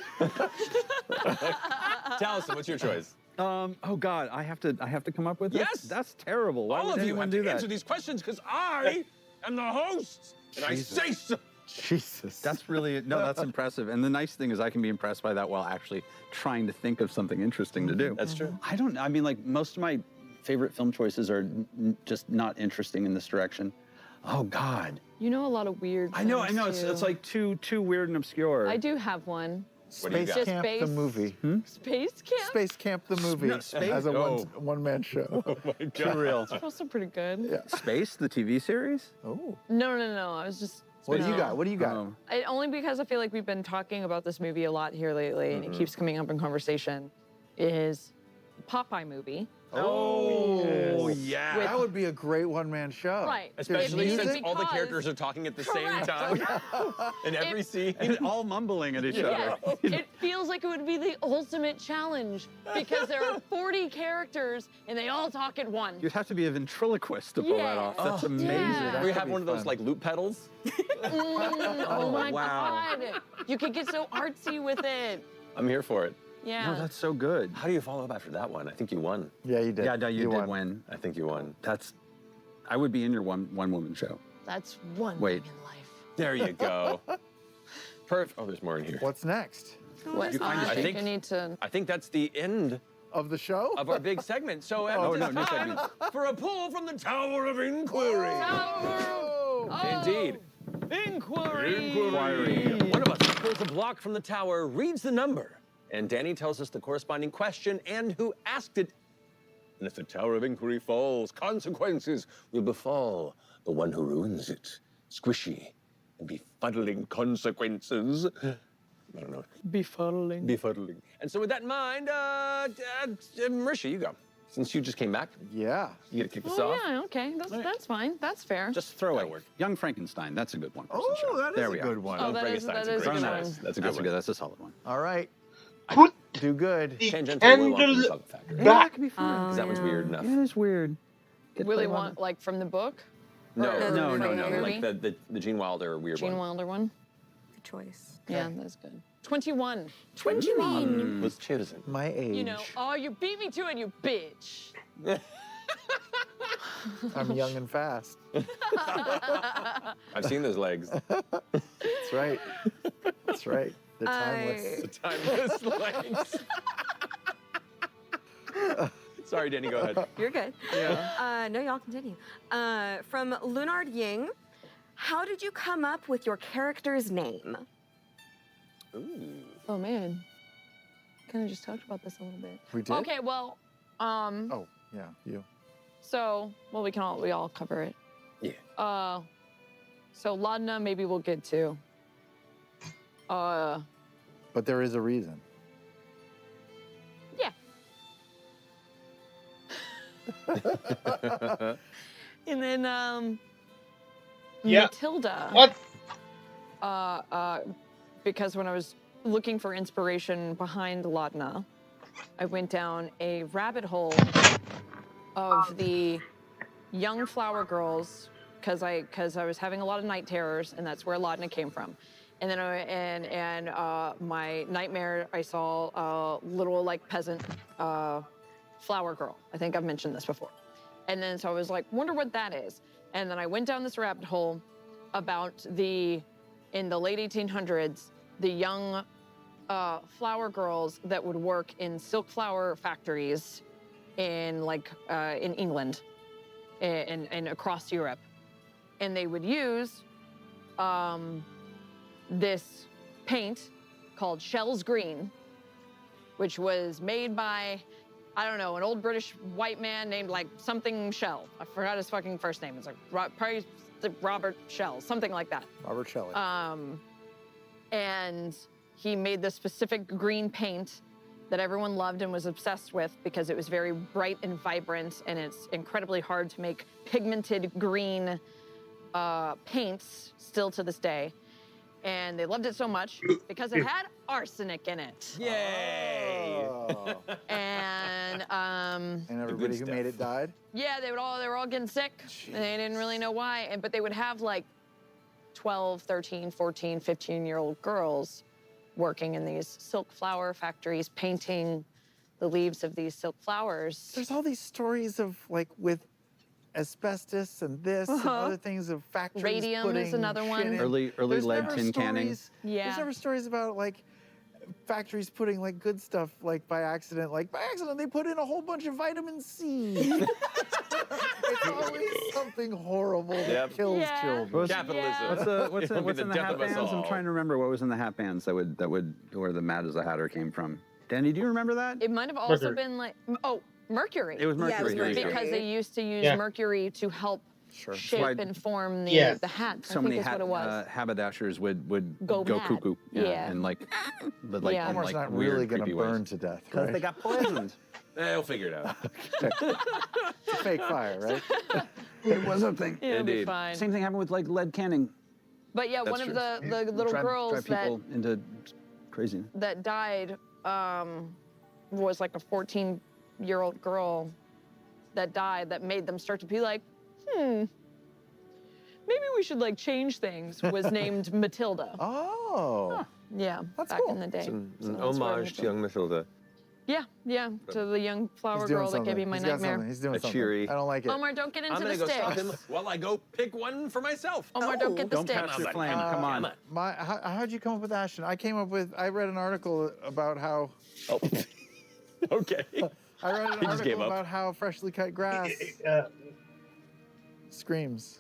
Taliesin, what's your choice? Oh God, I have to come up with it? Yes. That's terrible. Why All would of you anyone have do to that? answer these questions because I am the host, and I say so. Jesus. That's really that's impressive. And the nice thing is I can be impressed by that while actually trying to think of something interesting to do. That's true. I mean, like most of my favorite film choices are just not interesting in this direction. Oh God. You know a lot of weird. I know. things, It's too. like too weird and obscure. I do have one. What do you Space got? Camp the Space- movie. Space Camp. Space Camp the movie No, Space- as a Oh. one-man show. Too real. That's also pretty good. Yeah. Space, the TV series? Oh. No. I was just. What do you no. got? What do you got? Oh. Only because I feel like we've been talking about this movie a lot here lately, and it keeps coming up in conversation. Is Popeye movie. Oh, yeah. That would be a great one-man show. Right. Especially It since is all the because- characters are talking at the Correct. same time in every scene. And all mumbling at each Yeah, other. it feels like it would be the ultimate challenge because there are 40 characters and they all talk at once. You'd have to be a ventriloquist to pull that Yeah. off. That's amazing. Yeah. We could have be one of those fun. like loop pedals. Oh my wow. God. You could get so artsy with it. I'm here for it. Yeah. No, that's so good. How do you follow up after that one? I think you won. Yeah, you did. Yeah, no, you did won. win. I think you won. I would be in your one woman show. That's one Wait. thing in life. There you go. Perfect. Oh, there's more in here. What's next? What? You find it? I I think think- I need to. I think that's the end Of the show? of our big segment. So Oh, it's no, new time for a pull from the Tower of Inquiry. Oh, Indeed. Inquiry. One of us pulls a block from the tower, reads the number, and Danny tells us the corresponding question and who asked it. And if the Tower of Inquiry falls, consequences will befall the one who ruins it. Squishy and befuddling consequences. I don't know. Befuddling. Befuddling. And so with that in mind, Marisha, you go. Since you just came back, Yeah. you get to kick us Oh off. yeah, okay. That's fine. That's fair. Just throw That'll it. work. Young Frankenstein. That's a good one. Oh, that is there a we good are. one. Oh, that is Frankenstein's a great good choice. one. That's a good That's one. good. That's a solid one. All right. Put Do good. the Tangential Willy Wonka candle Chocolate Factory. back. could be fun. Because that one's weird enough. Yeah, it's weird. Willy want like from the book? No, Or no, from no, the no. movie? Like the Gene Wilder weird Gene one. Wilder one. Good choice. Yeah, that's good. 21. 21 was chosen. My age. You know, oh, you beat me to it, you bitch. I'm young and fast. I've seen those legs. That's right. That's right. They're timeless. The timeless legs. Sorry, Danny, go ahead. You're good. Yeah. No, y'all continue. From Lunard Ying, how did you come up with your character's name? Oh man. kind of just talked about this a little bit. We did? Okay, well, Oh, yeah, you. so, well, we all cover it. Yeah. So Laudna, maybe we'll get to. But there is a reason. Yeah. And then, Yeah. Matilda. What? Because when I was looking for inspiration behind Laudna, I went down a rabbit hole of the young flower girls because I was having a lot of night terrors, and that's where Laudna came from. And then my nightmare, I saw a little like peasant flower girl. I think I've mentioned this before. And then so I was like, wonder what that is. And then I went down this rabbit hole about in the late 1800s, the young flower girls that would work in silk flower factories in England and across Europe. And they would use this paint called Shell's Green, which was made by, I don't know, an old British white man named like something Shell. I forgot his fucking first name. It's like probably Robert Shell, something like that. Robert Shelley. And he made this specific green paint that everyone loved and was obsessed with because it was very bright and vibrant, and it's incredibly hard to make pigmented green paints still to this day. And they loved it so much because it had arsenic in it. Yay! Oh. And And everybody who made it died? yeah, they were all getting sick, and they didn't really know why. But they would have like 12, 13, 14, 15-year-old girls working in these silk flower factories, painting the leaves of these silk flowers. There's all these stories of like with asbestos and this and other things of factories Radium putting is another shit one. in. Early There's lead never tin canning. Yeah. There's never stories about like factories putting like good stuff like by accident. Like by accident they put in a whole bunch of vitamin C. It's always something horrible that Yep. kills Yeah. children. Capitalism. What's It'll be in the the death hat of us bands? I'm all. trying to remember what was in the hat bands that would where the Mad as a Hatter came from. Danny, do you remember that? It might have also Mercury. been like, mercury. It was Mercury. Yeah, it was there you go. Mercury. Because they used to use Yeah. mercury to help Sure. shape why- and form the, Yes. the hats. So I think many that's what it was. haberdashers would Go mad. cuckoo. Yeah. And like Yeah. in Homer's like not weird, really gonna creepy burn ways. to death, Because right? they got poisoned. They'll figure it out. It's a fake fire, right? It was a thing. It'll be Indeed. fine. Same thing happened with like lead canning. But yeah, That's one of true. the little Drive girls people into crazy. that died was like a 14-year-old girl that died that made them start to be like, maybe we should like change things, was named Matilda. Oh. Yeah, That's back cool. in the day. It's an So that's where homage to young Matilda. Yeah, to the young flower He's doing girl that something. gave me my He's got nightmare. something. He's doing A something. cheery- I don't like it. Omar, don't get into I'm gonna the go stop sticks. him while I go pick one for myself. Omar, don't get the Don't sticks. catch your flame. Come on. How'd you come up with Ashton? I read an article about how Oh. Okay. I read an He just gave article up. about how freshly cut grass screams.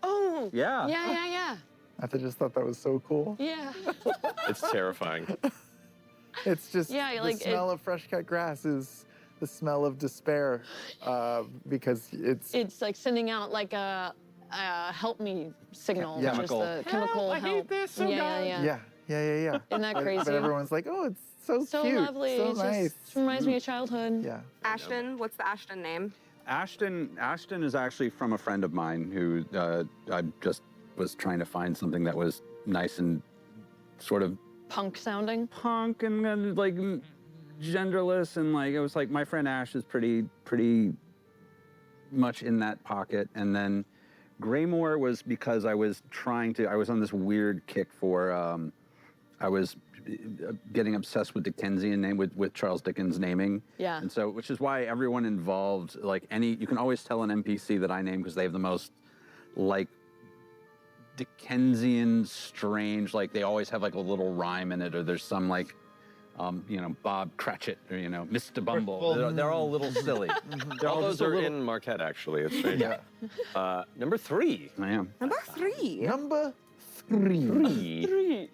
Oh, Yeah. yeah. I just thought that was so cool. Yeah. It's terrifying. It's just Yeah, the like, smell of fresh cut grass is the smell of despair because it's It's like sending out like a help me signal, Yeah. which is the chemical I hate help. this so yeah. yeah. Isn't that crazy? But everyone's like, oh, it's so, So cute, lovely. so It nice. just reminds me of childhood. Yeah. Ashton, what's the Ashton name? Ashton is actually from a friend of mine who I just was trying to find something that was nice and sort of Punk sounding. punk and like genderless, and like it was like my friend Ash is pretty much in that pocket. And then Graymore was because I was on this weird kick for I was getting obsessed with Dickensian name with Charles Dickens naming. Yeah. And so, which is why everyone involved, like you can always tell an NPC that I name because they have the most like Dickensian strange, like they always have like a little rhyme in it, or there's some like Bob Cratchit, or Mr. Bumble. They're all a little silly. They're All those just a are little- in Marquette, actually. It's strange. Yeah. Number 3. I am. Number 3. Number 3. 3. Three.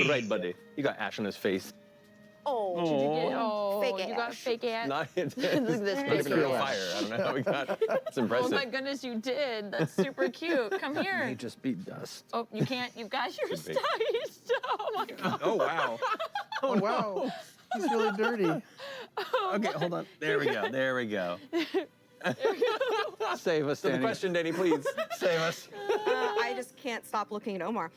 Right, buddy. You got ash on his face. Oh, Did you get? Oh, Fake you got ass. fake ass. Not Look at this not fake even a ass. fire. I don't know how we got. It's Oh impressive. my goodness, you did. That's super cute. Come May here. just be dust. Oh, you can't. You guys, you're Should be. stuck. Oh my god. Oh wow. Oh, wow. He's really dirty. Okay, hold on. There we go. There we go. Save us, So the Danny. question, Danny, please. Save us. I just can't stop looking at Omar.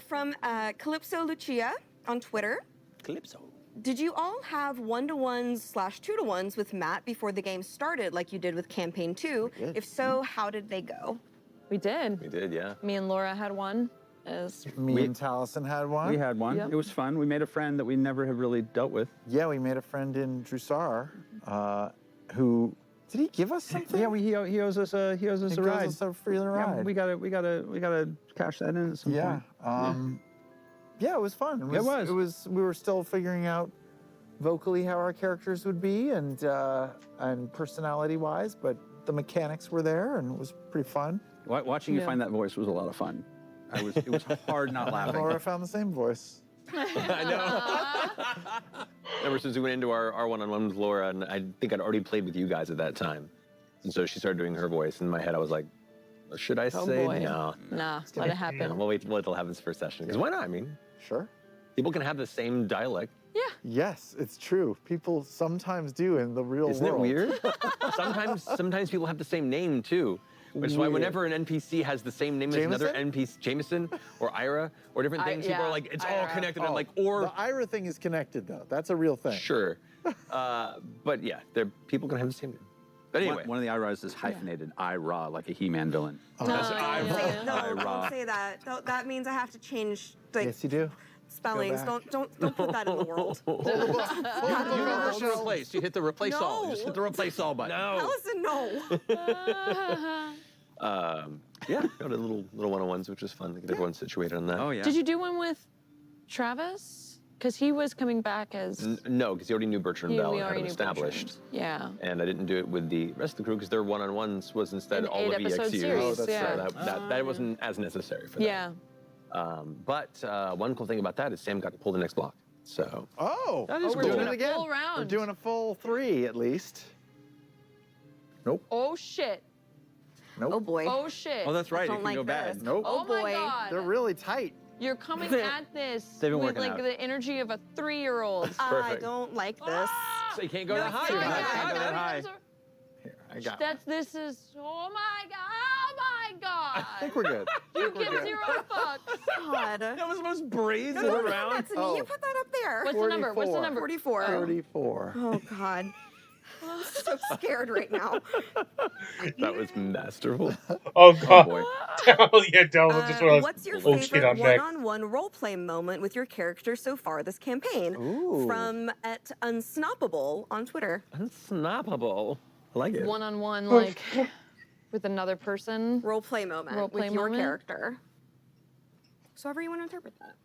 From Calypso Lucia on Twitter. Calypso. Did you all have 1-to-1s / 2-to-1s with Matt before the game started, like you did with Campaign 2? We did. If so, how did they go? We did. We did, yeah. Me and Laura had one. Me and Taliesin had one. We had one. Yep. It was fun. We made a friend that we never have really dealt with. Yeah, we made a friend in Drusar who, did he give us something? Yeah, he owes us a he ride. gives us a free Yeah, ride. we gotta cash that in at some Yeah. point. Yeah, it was fun. It was. We were still figuring out vocally how our characters would be and personality-wise, but the mechanics were there and it was pretty fun. Watching you Yeah. find that voice was a lot of fun. It was hard not laughing. Laura found the same voice. I know. Ever since we went into our one-on-one with Laura, and I think I'd already played with you guys at that time. And so she started doing her voice. In my head, I was like, should I Oh, say boy. no? Nah, let it happen. We'll wait till it happens first session. Because why not? I mean, Sure. people can have the same dialect. Yes, it's true. People sometimes do in the real Isn't it world. weird? sometimes people have the same name too. Which is why whenever an NPC has the same name as another NPC, Jameson or Ira or different things, people are like, it's all Ira. connected. I'm Oh, like, or the Ira thing is connected though. That's a real thing. sure. But yeah, people can have the same name. But anyway, One of the Iras is hyphenated Ira, like a He-Man villain. that's yeah. Ira. No, Ira. don't say that. That means I have to change Yes, you do. spellings. back. Don't put that in the world. You reverse the replace. You hit the replace all. You just hit the replace all button. No. Allison, no. Yeah, got a little one-on-ones, which was fun to get everyone situated on that. Oh yeah. Did you do one with Travis? Because he was coming back as. No, because he already knew Bertrand Bell we and had already him knew established. Bertrand. Yeah. And I didn't do it with the rest of the crew because their one-on-ones was instead An all of 8-episode EXU. series, Oh, that's yeah. right. That wasn't as necessary for Yeah. that. But one cool thing about that is Sam got to pull the next block. So Oh, That is we're cool. doing Doing it a again. full round. We're doing a full 3 at least. Nope. Oh shit. Nope. Oh boy. Oh shit. Oh, that's right. It don't can like go bad. this. Nope. Oh my boy. god. They're really tight. You're coming at this They've been with working like out. the energy of a 3-year-old. I Perfect. don't like this. So you can't go No, that high. too You high. can't go that high. Here, I got. This is, oh my god, oh my god. I think we're good. You give 0 fucks. God. That was the most brazen No, round. that's me. Oh. You put that up there. What's the number? What's the 44. number? 44. 34. Oh God. I'm so scared right now. That was masterful. Oh Oh god. boy. Oh yeah, Delta just realized. What's your Oh, shit, favorite I'm next. one-on-one role-play moment with your character so far this campaign? Ooh. From @unsnoppable on Twitter. Unsnappable. I like it. One-on-one, like, with another person. Role-play moment Role-play with your moment? character. So however you want to interpret that.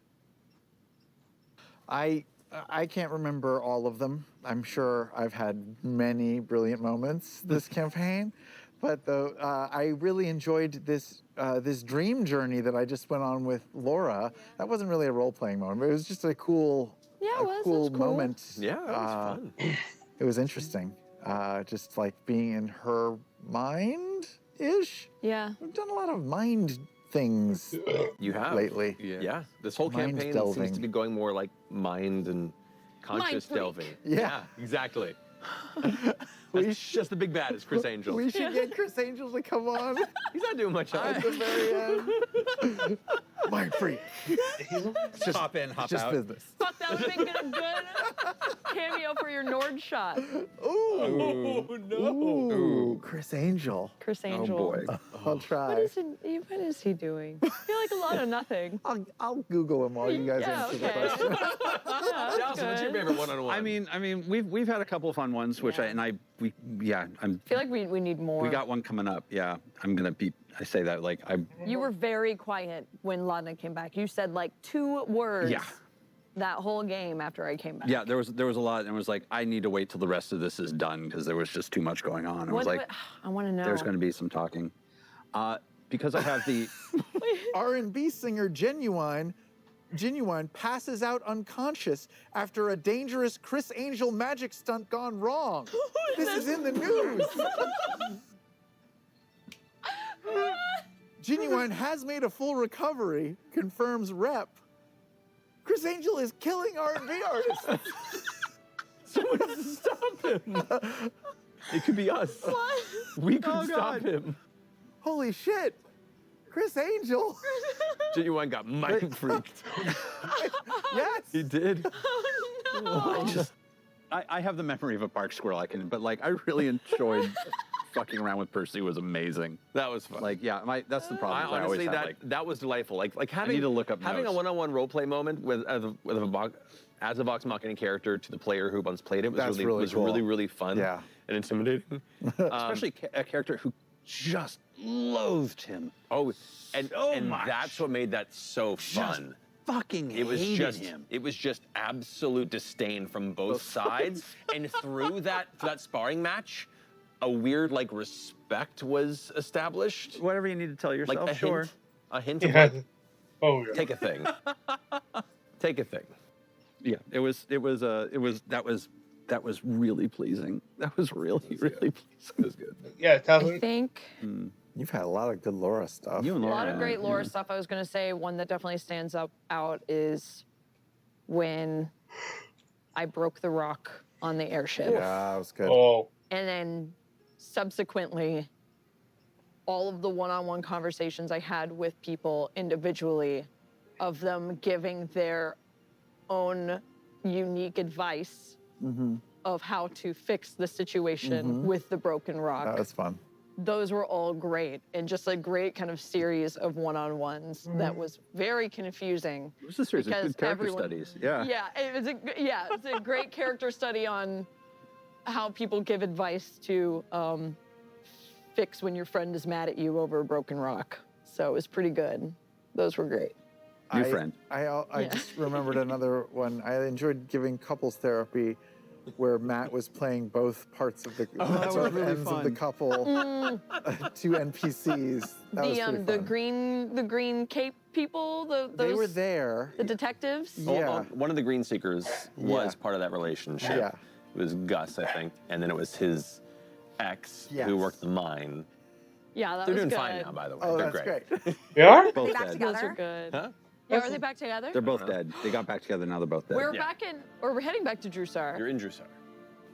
I can't remember all of them. I'm sure I've had many brilliant moments this campaign, but I really enjoyed this this dream journey that I just went on with Laura. That wasn't really a role playing moment. It was just a cool, Yeah, it was. It cool was cool. moment. Yeah, that was fun. It was interesting. Just like being in her mind ish. Yeah. We've done a lot of mind things You have. lately. Yeah. This whole Mind campaign delving. seems to be going more like mind and conscious freak. delving. Yeah. Exactly. We That's just the big bad is Chris Angel. We should get Chris Angel to come on He's not doing much at else. the very end. Mind freak. Just hop in, hop Just out. business. Fuck, that would make a good cameo for your Nord shot. Ooh. Ooh, Chris Angel. Chris Oh Angel. boy. I'll try. What is he doing? I feel like a lot of nothing. I'll Google him while you guys Yeah, answer the okay. question. Yeah, Allison, what's your good. favorite one-on-one? I mean, we've had a couple of fun ones, which Yeah. I feel like we need more. we got one coming up. Yeah, I say that like You were very quiet when Ladna came back. You said like 2 words. Yeah. That whole game after I came back. Yeah, there was a lot, and it was like I need to wait till the rest of this is done because there was just too much going on. It was like I want to know. there's going to be some talking, because I have the R&B singer Genuine Genuine passes out unconscious after a dangerous Chris Angel magic stunt gone wrong. This is in the news. Genuine has made a full recovery, confirms rep. Chris Angel is killing R&B artists. Someone has to stop him. It could be us. What? We could stop him. Holy shit. Chris Angel. Genuine got mind freaked. Yes. He did. No. I have the memory of a park squirrel. But like, I really enjoyed fucking around with Percy. Was amazing. That was fun. Like, yeah, that's the problem. I honestly, that was delightful. Like having need to look up having notes. a one-on-one role play moment with as a Vox Machina character to the player who once played it was That's really really cool. really fun. Yeah. And intimidating. Especially a character who just loathed him. Oh, and much. that's what made that so fun. Fucking It was hated just him. it was just absolute disdain from both sides, and through that sparring match, a weird like respect was established. Whatever you need to tell yourself, Like a sure. hint of Yeah. like, Oh, yeah. take a thing. Take a thing. Yeah, that was really pleasing. That was really pleasing. It was good. Yeah, tell I him. think You've had a lot of good Laura stuff. You and a Laura, lot of great lore yeah. stuff. I was going to say one that definitely stands out is when I broke the rock on the airship. Yeah, that was good. Oh, And then subsequently, all of the one-on-one conversations I had with people individually, of them giving their own unique advice of how to fix the situation with the broken rock. That was fun. Those were all great, and just a great kind of series of one-on-ones that was very confusing. It was a series of because good character everyone- studies. Yeah. Yeah, it's a great character study on how people give advice to fix when your friend is mad at you over a broken rock. So it was pretty good. Those were great. Your friend. I just remembered another one. I enjoyed giving couples therapy where Matt was playing both parts of the that was both really ends of the fun. couple to NPCs. That was pretty The fun. the green cape people, those They were there. the detectives. Yeah. One of the Green Seekers was Yeah. part of that relationship. Yeah. It was Gus, I think, and then it was his ex Yes. who worked the mine. Yeah, that They're was doing good. fine now, by the way. Oh, They're that's great. great. you are? Both back dead. together? Those are good. Huh? Yeah, are they back together? They're both dead. They got back together. Now they're both dead. We're Yeah. we're heading back to Drusar. You're in Drusar.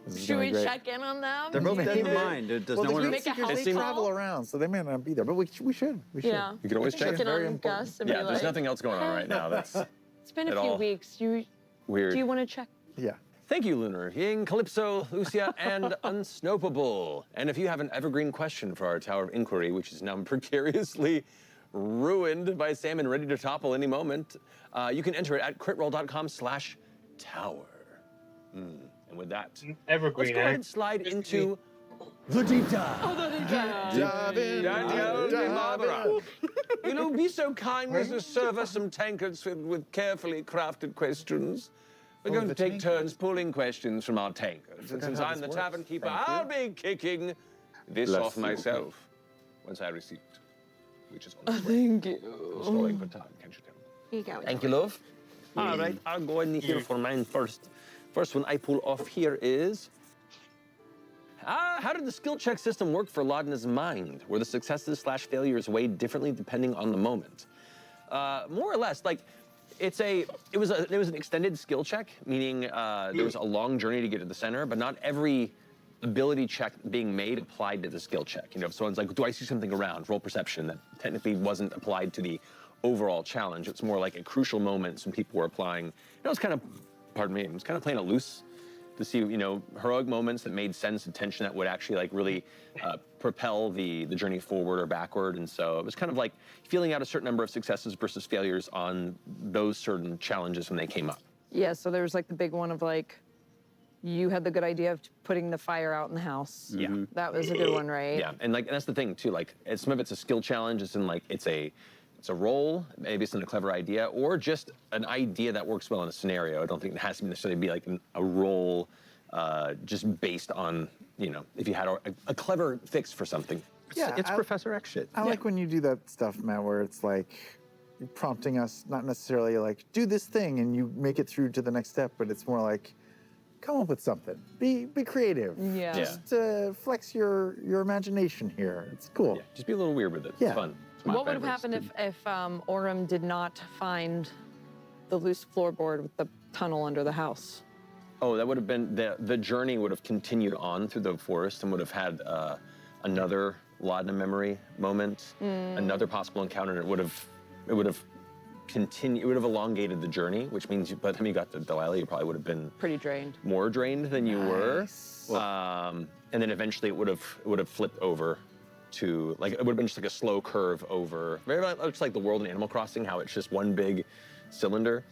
This is Should gonna we be great. check in on them? They're both dead in Maybe. mind. Does Well, no the one? Green Make a Seekers, house they call? travel around, so they may not be there, but we should. Yeah. You can always check. Check in Very on important. Gus and Yeah, be there's like, nothing else going on right now that's it's been a at few all weeks. Do weird. you want to check? Yeah. Thank you, Lunar, Ying, Calypso, Lucia, and Unsnopable. And if you have an evergreen question for our Tower of Inquiry, which is now precariously ruined by Sam and ready to topple any moment, you can enter it at critrole.com/tower. And with that, let's Evergreen, go ahead eh? and slide into the deep dive. Dive in, Daniel dive Barbara. in. Will you be so kind as to serve us some tankards with carefully crafted questions? We're going to the take turns pulling questions from our tankards. And that since how I'm this the works? tavern keeper, Thank you. I'll be kicking this Bless off you. myself once I receive it, which is on the way. Thank you. Stalling for time, can't you tell? Here you go. Thank you, love. All right, I'll go in here for mine first. First one I pull off here is... how did the skill check system work for Laudna's mind? Were the successes/failures weighed differently depending on the moment? More or less, like, it was an extended skill check, meaning there was a long journey to get to the center, but not every ability check being made applied to the skill check. You know, if someone's like, do I see something around? Roll perception, that technically wasn't applied to the overall challenge. It's more like a crucial moment some people were applying. It was kind of, pardon me, it was kind of playing it loose to see, you know, heroic moments that made sense and tension that would actually like really propel the journey forward or backward. And so it was kind of like feeling out a certain number of successes versus failures on those certain challenges when they came up. Yeah, so there was like the big one of like, you had the good idea of putting the fire out in the house. Yeah. That was a good one, right? Yeah, and that's the thing too. Like, some of it's a skill challenge. It's in like it's a role. Maybe it's in a clever idea, or just an idea that works well in a scenario. I don't think it has to necessarily be like a role, just based on, you know, if you had a clever fix for something. Yeah, It's Professor X shit. I like when you do that stuff, Matt, where it's like, prompting us, not necessarily like do this thing and you make it through to the next step, but it's more like come up with something. Be creative. Yeah. Just flex your imagination here. It's cool. Yeah, just be a little weird with it. Yeah. It's fun. It's my What would have favorites. happened if Orem did not find the loose floorboard with the tunnel under the house? Oh, that would have been the journey would have continued on through the forest and would have had another Laudna memory moment, another possible encounter. And it would have continued. It would have elongated the journey, which means by the time you got to Delilah, you probably would have been Pretty drained. more drained than you Nice. were. And then eventually it would have flipped over to like it would have been just like a slow curve over. Very much like the world in Animal Crossing, how it's just one big cylinder.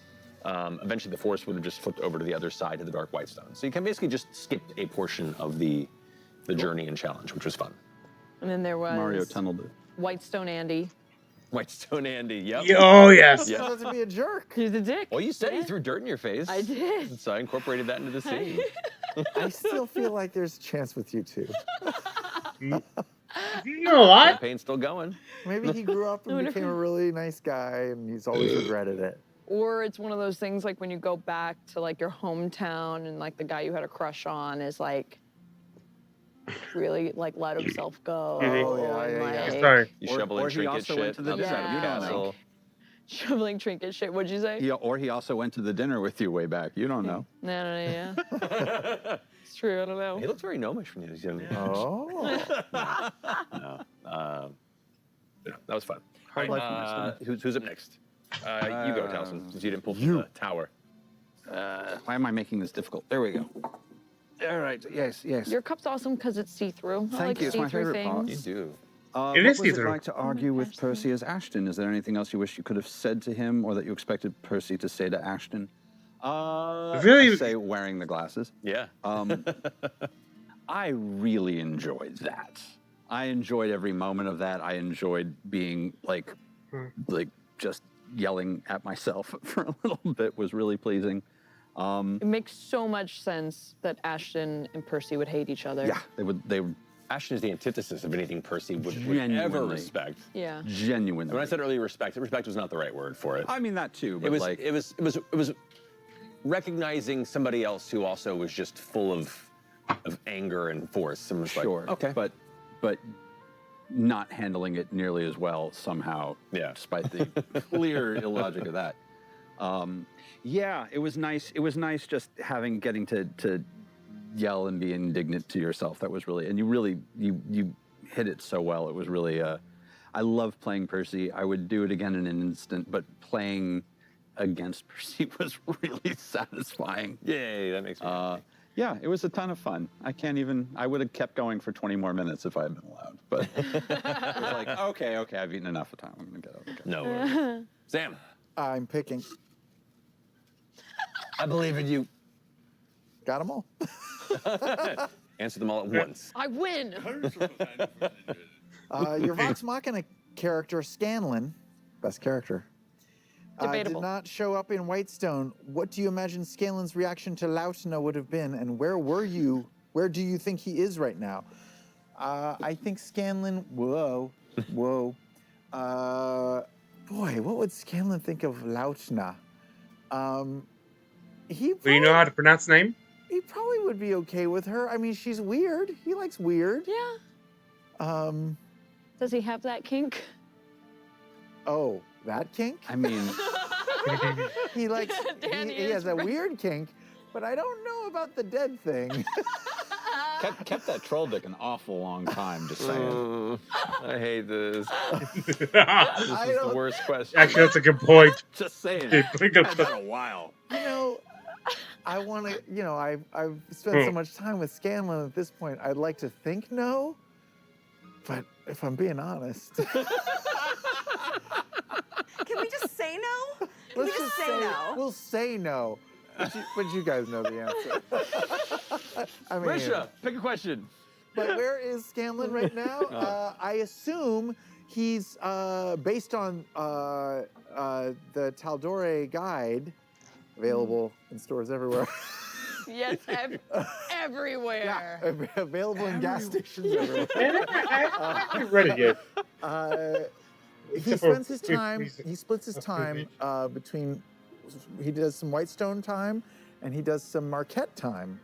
Eventually the forest would have just flipped over to the other side of the Dark Whitestone. So you can basically just skip a portion of the journey and challenge, which was fun. And then there was Mario tunneled it. Whitestone Andy. Whitestone Andy, yep. Oh yes. Yeah. Supposed to be a jerk. He's a dick. Well, you said he threw dirt in your face. I did. So I incorporated that into the scene. I still feel like there's a chance with you two. You know what? Campaign's still going. Maybe he grew up and became a really nice guy and he's always regretted it. Or it's one of those things like when you go back to like your hometown and like the guy you had a crush on is like really like let himself go. Oh, yeah, and, yeah, yeah. like, Sorry. You Or- shoveling or he trinket also shit went to the up dinner. beside You the don't castle. shoveling trinket shit. What'd you say? Or he also went to the dinner with you way back. You don't know. No, yeah. It's true. I don't know. He looked very gnomish when he was young. Oh. No. Yeah, that was fun. Hard life in this Who's up next? You go, Towson, since you didn't pull from the tower. Why am I making this difficult? There we go. All right. Yes. Your cup's awesome because it's see-through. I Thank like you, it's my see-through favorite part. You things. do. It What is was it see-through. like to argue with Percy as Ashton? Is there anything else you wish you could have said to him, or that you expected Percy to say to Ashton? Really- I say wearing the glasses. Yeah. I really enjoyed that. I enjoyed every moment of that. I enjoyed being like just yelling at myself for a little bit was really pleasing. It makes so much sense that Ashton and Percy would hate each other. Yeah, they would Ashton is the antithesis of anything Percy would ever Genuinely. respect. Yeah. genuinely. When I said earlier respect was not the right word for it. I mean that too, but It was like it was recognizing somebody else who also was just full of anger and force and was sure, like, okay, but not handling it nearly as well somehow. Yeah. Despite the clear illogic of that. Yeah, it was nice. It was nice just getting to yell and be indignant to yourself. That was really, and you hit it so well. It was really, I love playing Percy. I would do it again in an instant, but playing against Percy was really satisfying. yay, that makes me happy. Yeah, it was a ton of fun. I would have kept going for 20 more minutes if I had been allowed. But it was like, okay, I've eaten enough of time. I'm gonna get out again. No worries. Sam, I'm picking. I believe in you. Got them all. Answer them all at once. I win. Your Vox Machina character, Scanlan, best character, Debatable. did not show up in Whitestone. What do you imagine Scanlan's reaction to Lautna would have been, and where were you? Where do you think he is right now? I think Scanlan, whoa. Boy, what would Scanlan think of Lautna? He Do you know how to pronounce the name? He probably would be okay with her. I mean, she's weird. He likes weird. Yeah. Does he have that kink? Oh, that kink? I mean, He likes. Danny he is has a right. weird kink, but I don't know about the dead thing. kept that troll dick an awful long time. Just saying. I hate this. This is I the don't. worst question. Actually, that's a good point. Just saying. Think of It's been a while. You know, I want to. You know, I've spent so much time with Scanlan at this point. I'd like to think no, but if I'm being honest, Can we just say no? Can we let's just say no? We'll say no. But you guys know the answer. I mean, Risha, pick a question. but where is Scanlan right now? I assume he's based on the Taldore guide, available in stores everywhere. Yes, everywhere. Available in gas stations everywhere. I haven't read it yet. he spends his time. He splits his time between. He does some Whitestone time, and he does some Marquette time.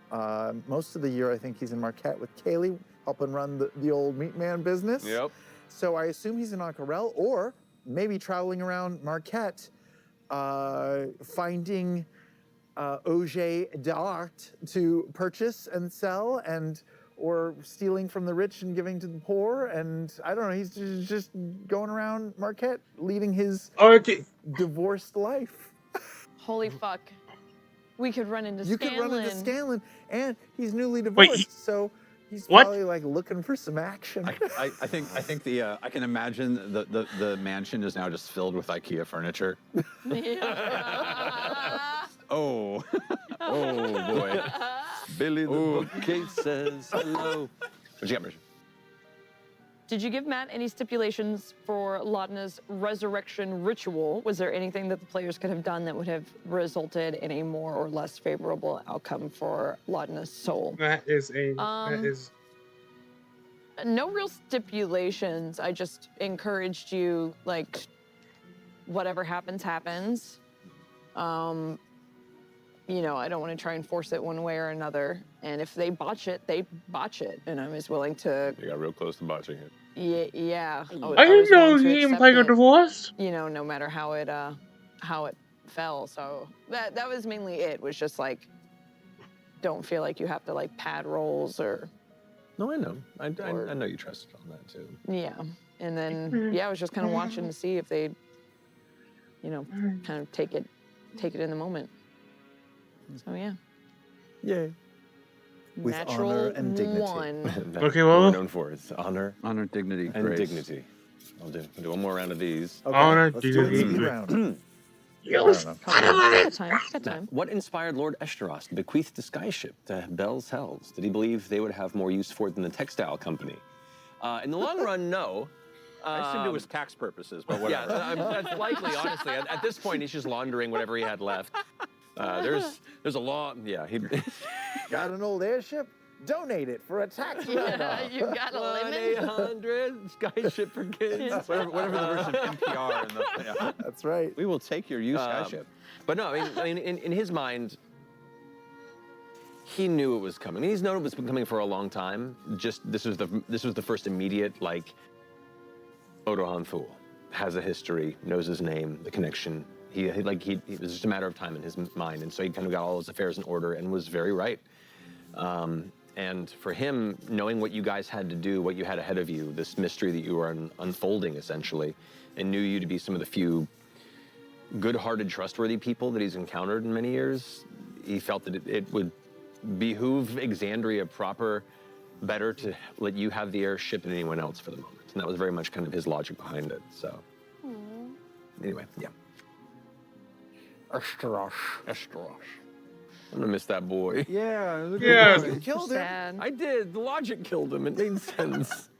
Most of the year, I think he's in Marquette with Kaylee, helping run the old meat man business. Yep. So I assume he's in Acarel, or maybe traveling around Marquette, finding objets d'art to purchase and sell, or stealing from the rich and giving to the poor. And I don't know, he's just going around Marquette, leading his divorced life. Holy fuck. We could run into You Scanlan. could run into Scanlan, and he's newly divorced, Wait, so he's what? probably like looking for some action. I think the I can imagine the mansion is now just filled with IKEA furniture. Oh, oh boy. Billy the bookcase says hello. What you got, Merchant? Did you give Matt any stipulations for Laudna's resurrection ritual? Was there anything that the players could have done that would have resulted in a more or less favorable outcome for Laudna's soul? That is No real stipulations. I just encouraged you, like, whatever happens, happens. You know, I don't want to try and force it one way or another. And if they botch it, they botch it. And I'm as willing to, You got real close to botching it. yeah. I didn't know he didn't play a divorce. You know, no matter how it fell. So that was mainly it. Was just like, don't feel like you have to like pad rolls or. No, I know. I know you trusted on that too. Yeah, and then yeah, I was just kind of watching to see if they, you know, kind of take it in the moment. So yeah. Yay. With Natural honor and dignity. one. That's Okay, what well- we're known for. It's honor Honor, dignity, and grace. dignity. I'll do one more round of these. Okay, Honor, let's do an dignity. easy round. Got time. What inspired Lord Eshtaros to bequeath the skyship to Bell's Hells? Did he believe they would have more use for it than the textile company? In the long run, no. I assumed it was tax purposes, but whatever. Yeah, that's likely, honestly. At this point, he's just laundering whatever he had left. There's a law. Yeah, he. Got an old airship? Donate it for a tax write-off. You got a limit. 1-800 Skyship for kids. whatever the version of NPR. Yeah. That's right. We will take your used skyship. But no, I mean, in his mind, he knew it was coming. He's known it was coming for a long time. Just this was the first immediate like. Odo Hanthul has a history, knows his name, the connection. It was just a matter of time in his mind, and so he kind of got all his affairs in order and was very right. And for him, knowing what you guys had to do, what you had ahead of you, this mystery that you were unfolding essentially, and knew you to be some of the few good-hearted, trustworthy people that he's encountered in many years, he felt that it would behoove Exandria better to let you have the airship than anyone else for the moment. And that was very much kind of his logic behind it, so. Anyway, yeah. Eshtaros. I'm gonna miss that boy. Yeah. Yes. Killed him. Sad. I did. The logic killed him. It made sense.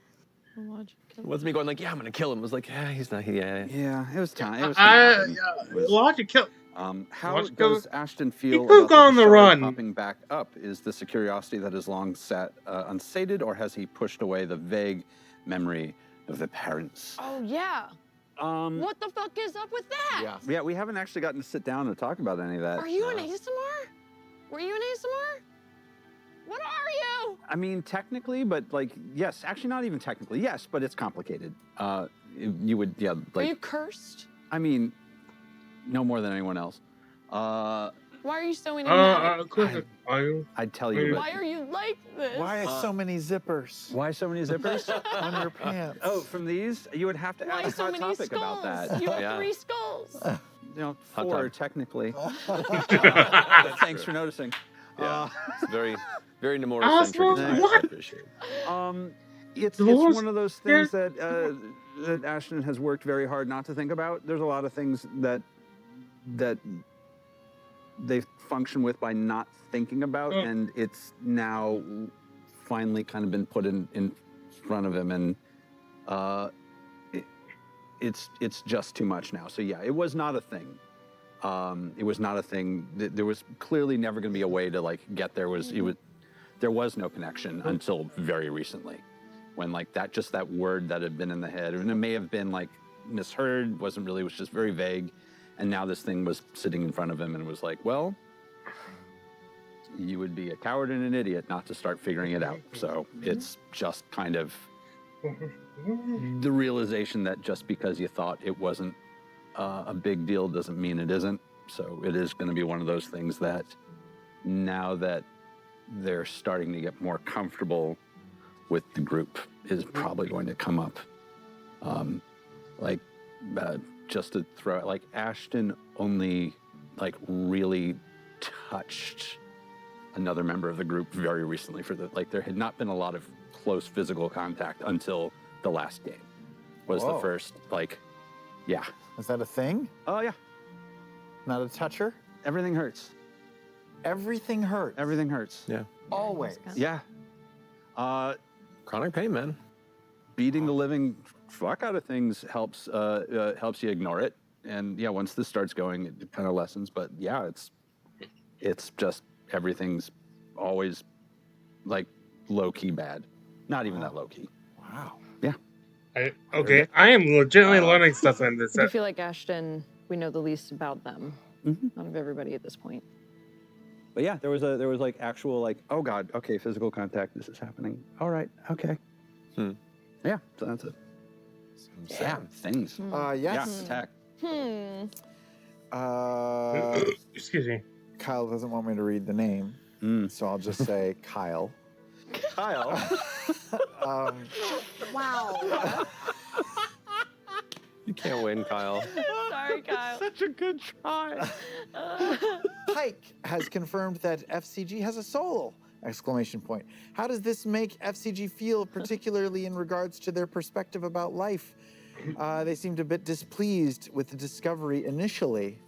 It wasn't me going like, yeah, I'm gonna kill him. It was like, yeah, he's not. Yeah. Yeah, it was time. It was time. Logic kill. How Watch go- does Ashton feel could about go on the Bashar run. popping back up? Is this a curiosity that has long sat unsated, or has he pushed away the vague memory of the parents? Oh yeah. What the fuck is up with that? Yeah, we haven't actually gotten to sit down and talk about any of that. Are you an ASMR? Were you an ASMR? What are you? I mean, technically, but like, yes. Actually, not even technically. Yes, but it's complicated. You would, yeah, Are like. you cursed? I mean, no more than anyone else. Why are you so enigmatic? Are you? I'd tell you. Why are you like this? Why so many zippers Why so many zippers? on your pants? Oh, from these, you would have to Why add a so hot many topic skulls? about that. You have Yeah. 3 skulls. You know, Hot 4 topic. technically. Thanks for noticing. Yeah. It's very, very Nomura-centric. I What? appreciate it. It's Dolores? one of those things that that Ashton has worked very hard not to think about. There's a lot of things that they function with by not thinking about, and it's now finally kind of been put in front of him, and it's just too much now. So yeah, it was not a thing. It was not a thing. There was clearly never going to be a way to like get there. There was no connection until very recently, when like that word that had been in the head, and it may have been like misheard, was just very vague. And now this thing was sitting in front of him and was like, well, you would be a coward and an idiot not to start figuring it out. So it's just kind of the realization that just because you thought it wasn't a big deal doesn't mean it isn't. So it is going to be one of those things that now that they're starting to get more comfortable with the group is probably going to come up. Just to throw it, like Ashton only like really touched another member of the group very recently there had not been a lot of close physical contact until the last game was the first yeah. Is that a thing? Oh yeah. Not a toucher? Everything hurts. Everything hurts. Everything hurts. Yeah. Always. Yeah. Chronic pain, man. Beating the living fuck out of things helps you ignore it. And yeah, once this starts going, it kind of lessens. But yeah, it's just everything's always like low key bad. Not even that low key. Wow. Yeah. I am legitimately learning stuff in this. I feel like Ashton, we know the least about them out of everybody at this point. But yeah, there was like actual like, oh God, okay, physical contact, this is happening. All right, okay. Yeah, so that's it. Yeah, things. Yes. Yeah, attack. Excuse me. Kyle doesn't want me to read the name, so I'll just say Kyle. Kyle. Wow. You can't win, Kyle. Sorry, Kyle. Such a good try. Pike has confirmed that F.C.G has a soul! Exclamation point. How does this make F.C.G feel, particularly in regards to their perspective about life? They seemed a bit displeased with the discovery initially.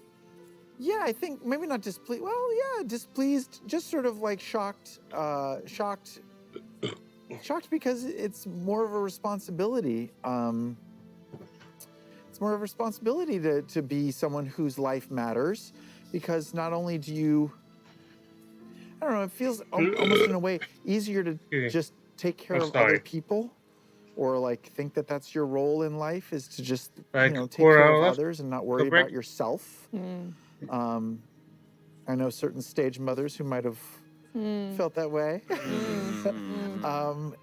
Yeah, I think maybe not displeased. Well, yeah, displeased, just sort of like shocked, shocked because it's more of a responsibility. It's more of a responsibility to be someone whose life matters, because not only do you, I don't know, it feels almost in a way easier to just take care of other people, or like think that that's your role in life is to just take care of others and not worry about yourself. I know certain stage mothers who might have felt that way,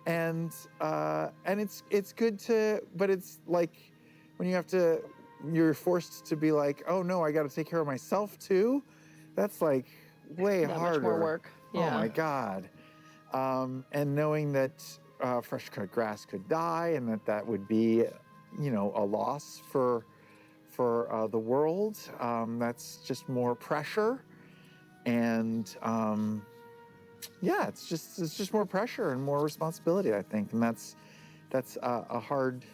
and it's good to, but it's like when you're forced to be like, oh no, I got to take care of myself too. That's like way harder. Much more work. Yeah. Oh my God. And knowing that fresh cut grass could die, and that would be, a loss for the world. That's just more pressure, and yeah, it's just more pressure and more responsibility, I think, and that's a hard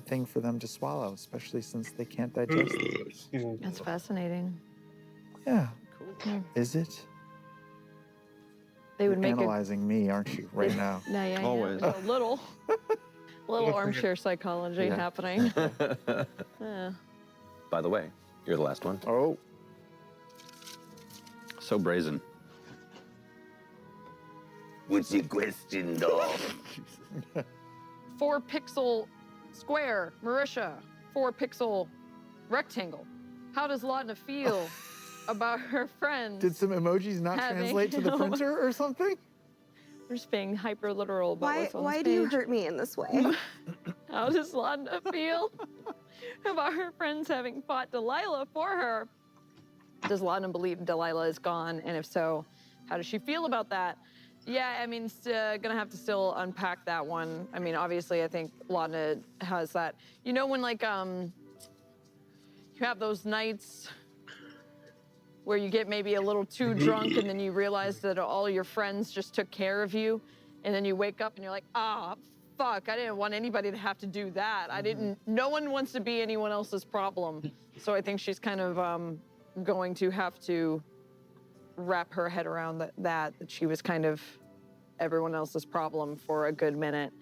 thing for them to swallow, especially since they can't digest it. That's fascinating. Yeah. Cool. Is it? They would make analyzing me, aren't you, right now? Yeah. Always. A little armchair psychology happening. Yeah. By the way, you're the last one. Oh. So brazen. What's your question, dog? 4-pixel square, Marisha. 4-pixel rectangle. How does Lautna feel about her friends? Did some emojis not translate to the printer or something? We're just being hyper literal about what's on Why this do you page. hurt me in this way? How does Lautna feel about her friends having fought Delilah for her? Does Lautna believe Delilah is gone? And if so, how does she feel about that? Yeah, I mean, gonna have to still unpack that one. I mean, obviously, I think Lautna has that. You know when, like, you have those nights where you get maybe a little too drunk and then you realize that all your friends just took care of you, and then you wake up and you're like, fuck, I didn't want anybody to have to do that. No one wants to be anyone else's problem. So I think she's kind of going to have to wrap her head around that she was kind of everyone else's problem for a good minute.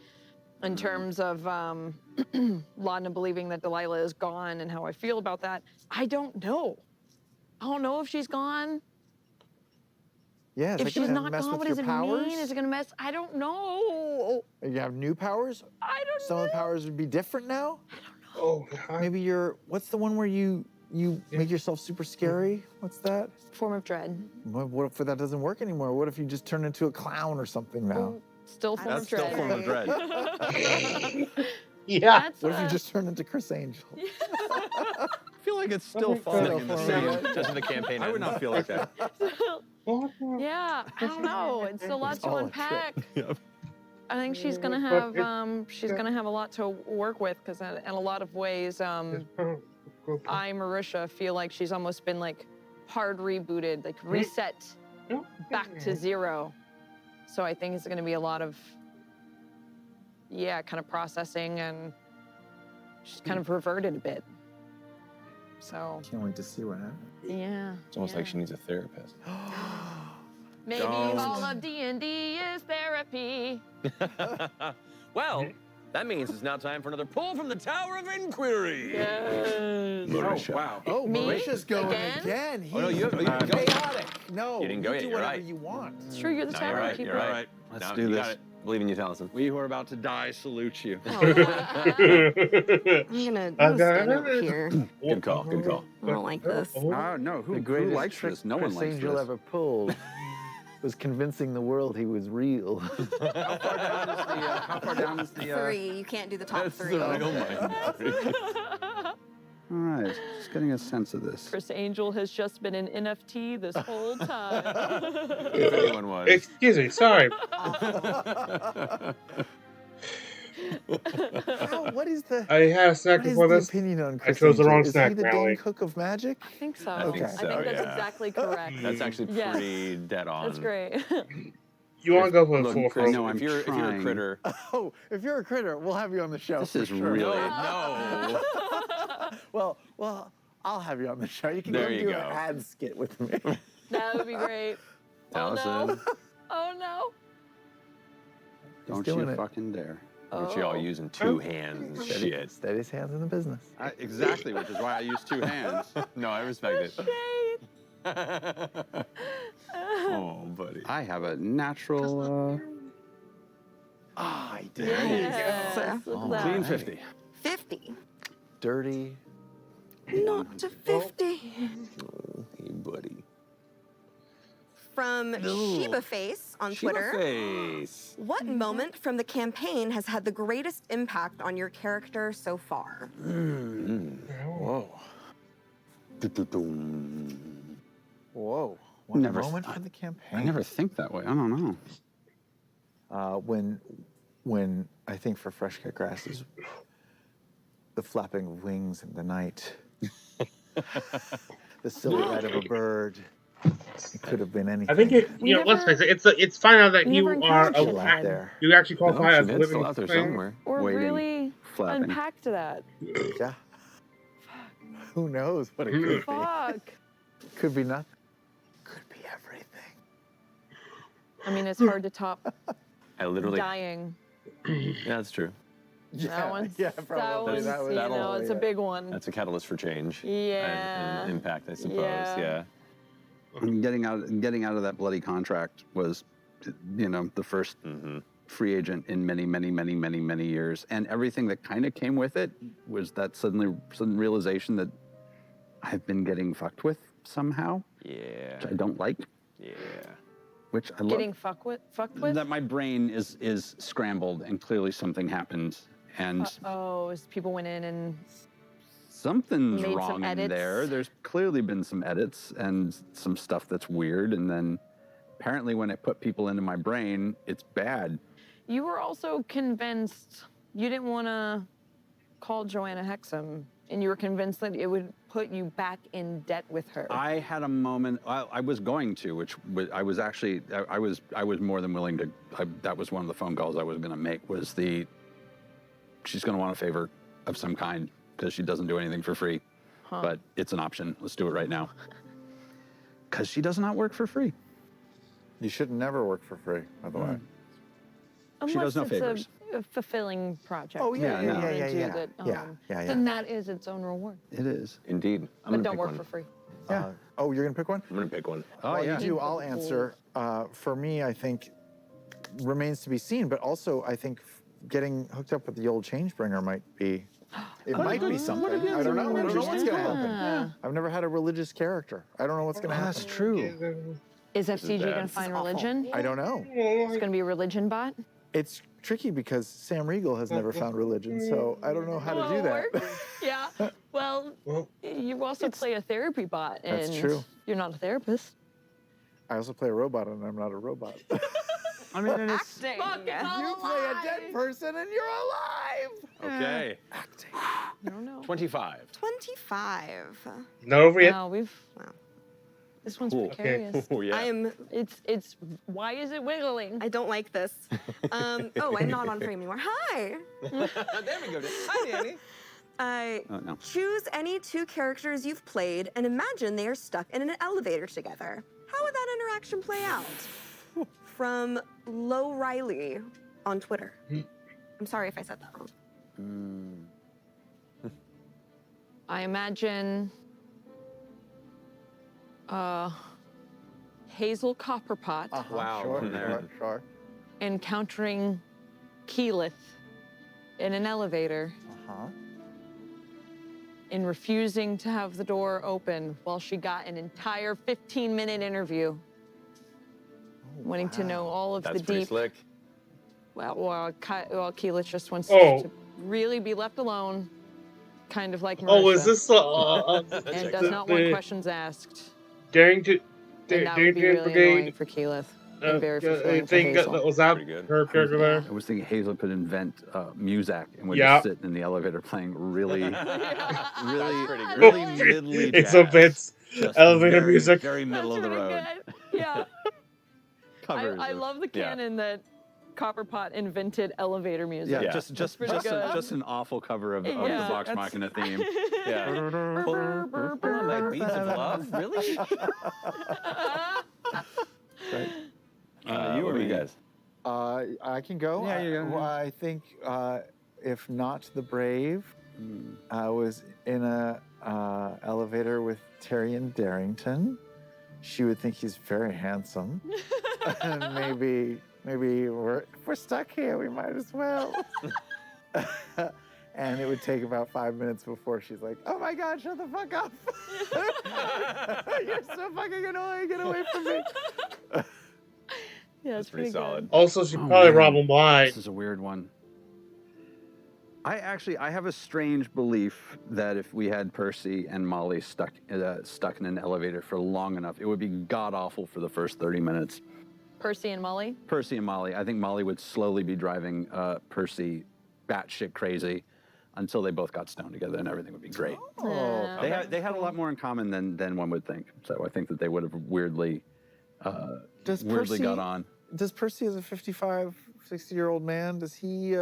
In terms of Lautna believing that Delilah is gone and how I feel about that, I don't know. I don't know if she's gone. Yeah, If she's not gone, what does it mean? Is it gonna mess? I don't know. You have new powers? I don't know. Some of the powers would be different now? I don't Oh, God. Maybe you're. What's the one where you make yourself super scary? What's that? Form of dread. What if that doesn't work anymore? What if you just turn into a clown or something now? Well, still form That's of still dread. form of dread. Yeah. That's What if you just turn into Chris Angel? I feel like it's still falling in the Still city. falling. Just in the campaign. I would not feel like that. Yeah, I don't know. It's a lot to all a unpack. Yep. I think she's gonna have a lot to work with because in a lot of ways, I, Marisha, feel like she's almost been like hard rebooted, like reset back to zero. So I think it's gonna be a lot of kind of processing, and she's kind of reverted a bit. So Can't wait to see what happens. yeah. It's almost like she needs a therapist. Maybe all of D&D is therapy. Well, that means it's now time for another pull from the Tower of Inquiry. Yes. Marisha. Oh, wow. Oh, Me? Marisha's going Again? again. Oh, no, you didn't go. chaotic. No, You didn't go yet, do you're whatever right. you want. It's true, you're the No, tower you're right. keeper. You're right. All right, let's Now, do you this. got it. Believe in you, Taliesin. We who are about to die salute you. I'm gonna stand over here. Good call. Good call. I don't like this. No, who The greatest likes trick this? No one Chris likes Angel this. ever pulled was convincing the world he was real. How far down is the? 3. You can't do the top 3. All right, just getting a sense of this. Chris Angel has just been an NFT this whole time. If anyone was. Excuse me, sorry. What is the? I had a snack What is before the this. opinion on Chris chose the Angel? wrong Is snack, he the apparently. Dane Cook of magic? I think so. I think Okay. so, I think that's yeah. exactly correct. That's actually Yes. pretty dead on. That's great. You want to go for the Look, full Chris, No, I'm if you're a trying. critter, Oh, if you're a critter, we'll have you on the show. This for is sure. really no. Well, I'll have you on the show. You can There go you do go. an ad skit with me. That would be great. Oh no. Taliesin, Oh no. Don't doing you it. fucking dare. which y'all using 2 hands and shit. Steady his hands in the business. Exactly, which is why I use 2 hands. No, I respect it. Shade. Oh, buddy. I have a natural I did. Yes, look at that. clean 50. 50. Dirty. Not to 50. Hey, buddy. From Sheba Face on Twitter. Face. What moment from the campaign has had the greatest impact on your character so far? Whoa. Whoa. One Never moment thought- for the campaign. I never think that way. I don't know. When I think for Fresh Cut Grass is the flapping wings in the night, the silhouette of a bird. It could have been anything. I think let's face it. It's fine out that we you never are encouraged it. Right there. you actually qualify No, as she a did, still living out there thing. somewhere. Or Waiting, really flapping. unpacked that. Yeah. Who knows what it could be? Fuck. Could be nothing. Could be everything. I mean, it's hard to top I literally. dying. Yeah, that's true. That one's, yeah, probably. That one's, That'll- it's a big one. That's a catalyst for change. Yeah. And impact, I suppose. Yeah. Yeah. And getting out of that bloody contract was, the first free agent in many, many, many, many, many years. And everything that kind of came with it was that sudden realization that I've been getting fucked with somehow, Yeah. which I don't like, Yeah. which I love. Getting fucked with? That my brain is scrambled and clearly something happened. And Is people went in and something's Made some wrong in edits. there. There's clearly been some edits and some stuff that's weird. And then apparently when it put people into my brain, it's bad. you were also convinced you didn't want to call Joanna Hexam, and you were convinced that it would put you back in debt with her. I had a moment. I was going to, I was actually. I was more than willing to. That was one of the phone calls I was going to make. Was she's going to want a favor of some kind because she doesn't do anything for free, but it's an option. Let's do it right now. Because she does not work for free. You should never work for free, by the way. Unless she does no it's favors. a fulfilling project. Oh, yeah, that you yeah, wanna yeah, do yeah. that, Yeah. Then that is its own reward. It is. Indeed. I'm But gonna don't pick work one. for free. Yeah. Oh, you're gonna pick one? I'm gonna pick one. Oh Well, yeah. you do. I'll answer. For me, I think remains to be seen. But also, I think getting hooked up with the old Changebringer might be It might be something. I don't know. I don't know what's going to happen. I've never had a religious character. I don't know what's going to happen. That's true. Is F.C.G. going to find religion? I don't know. It's going to be a religion bot? It's tricky because Sam Riegel has never found religion, so I don't know how to do that. Yeah. Well, you also play a therapy bot, and That's true. you're not a therapist. I also play a robot, and I'm not a robot. I mean, and it's Acting. You play a dead person, and you're alive. Okay. Acting. I don't know. 25. 25. Not over yet. Wow, wow. This one's Cool. precarious. Oh, yeah. It's. Why is it wiggling? I don't like this. I'm not on frame anymore. Hi. There we go. Hi, Danny. oh, no. Choose any 2 characters you've played and imagine they are stuck in an elevator together. How would that interaction play out? From Lo Riley on Twitter. I'm sorry if I said that wrong. I imagine Hazel Copperpot Wow. Sure. encountering Keyleth in an elevator and refusing to have the door open while she got an entire 15-minute interview. Wanting to know all of That's the pretty deep. slick. Well, Keyleth just wants Oh. to really be left alone, kind of like Marisha. Oh, is this and does not want questions asked. Daring to And that would be really annoying for Keyleth. And very fulfilling for thing Hazel. that was that Pretty good. her character there? I was thinking Hazel could invent Muzak and would Yeah. just sit in the elevator playing really pretty really middly It's a jazz. bit Just elevator very, music. Very middle of the That's road. really good. Yeah. Covers I of- love the yeah. canon that Copperpot invented elevator music. Yeah, Yeah. just pretty good. just an awful cover of Yeah, the Vox that's- Machina theme. Yeah. My beads of love? Really? You or me, guys? I can go. Yeah, you go. Well, I think if not the brave, I was in a elevator with Tyrion Darrington. She would think he's very handsome, and maybe if we're stuck here, we might as well. And it would take about 5 minutes before she's like, "Oh my God, shut the fuck up! You're so fucking annoying. Get away from me." Yeah, That's it's pretty solid. Also, she Oh, probably man. robbed him blind. This is a weird one. I have a strange belief that if we had Percy and Molly stuck in an elevator for long enough, it would be god awful for the first 30 minutes. Percy and Molly. Percy and Molly. I think Molly would slowly be driving Percy batshit crazy until they both got stoned together, and everything would be great. Oh. They had a lot more in common than one would think. So I think that they would have weirdly got on. Does Percy, as a 55, 60-year-old man, does he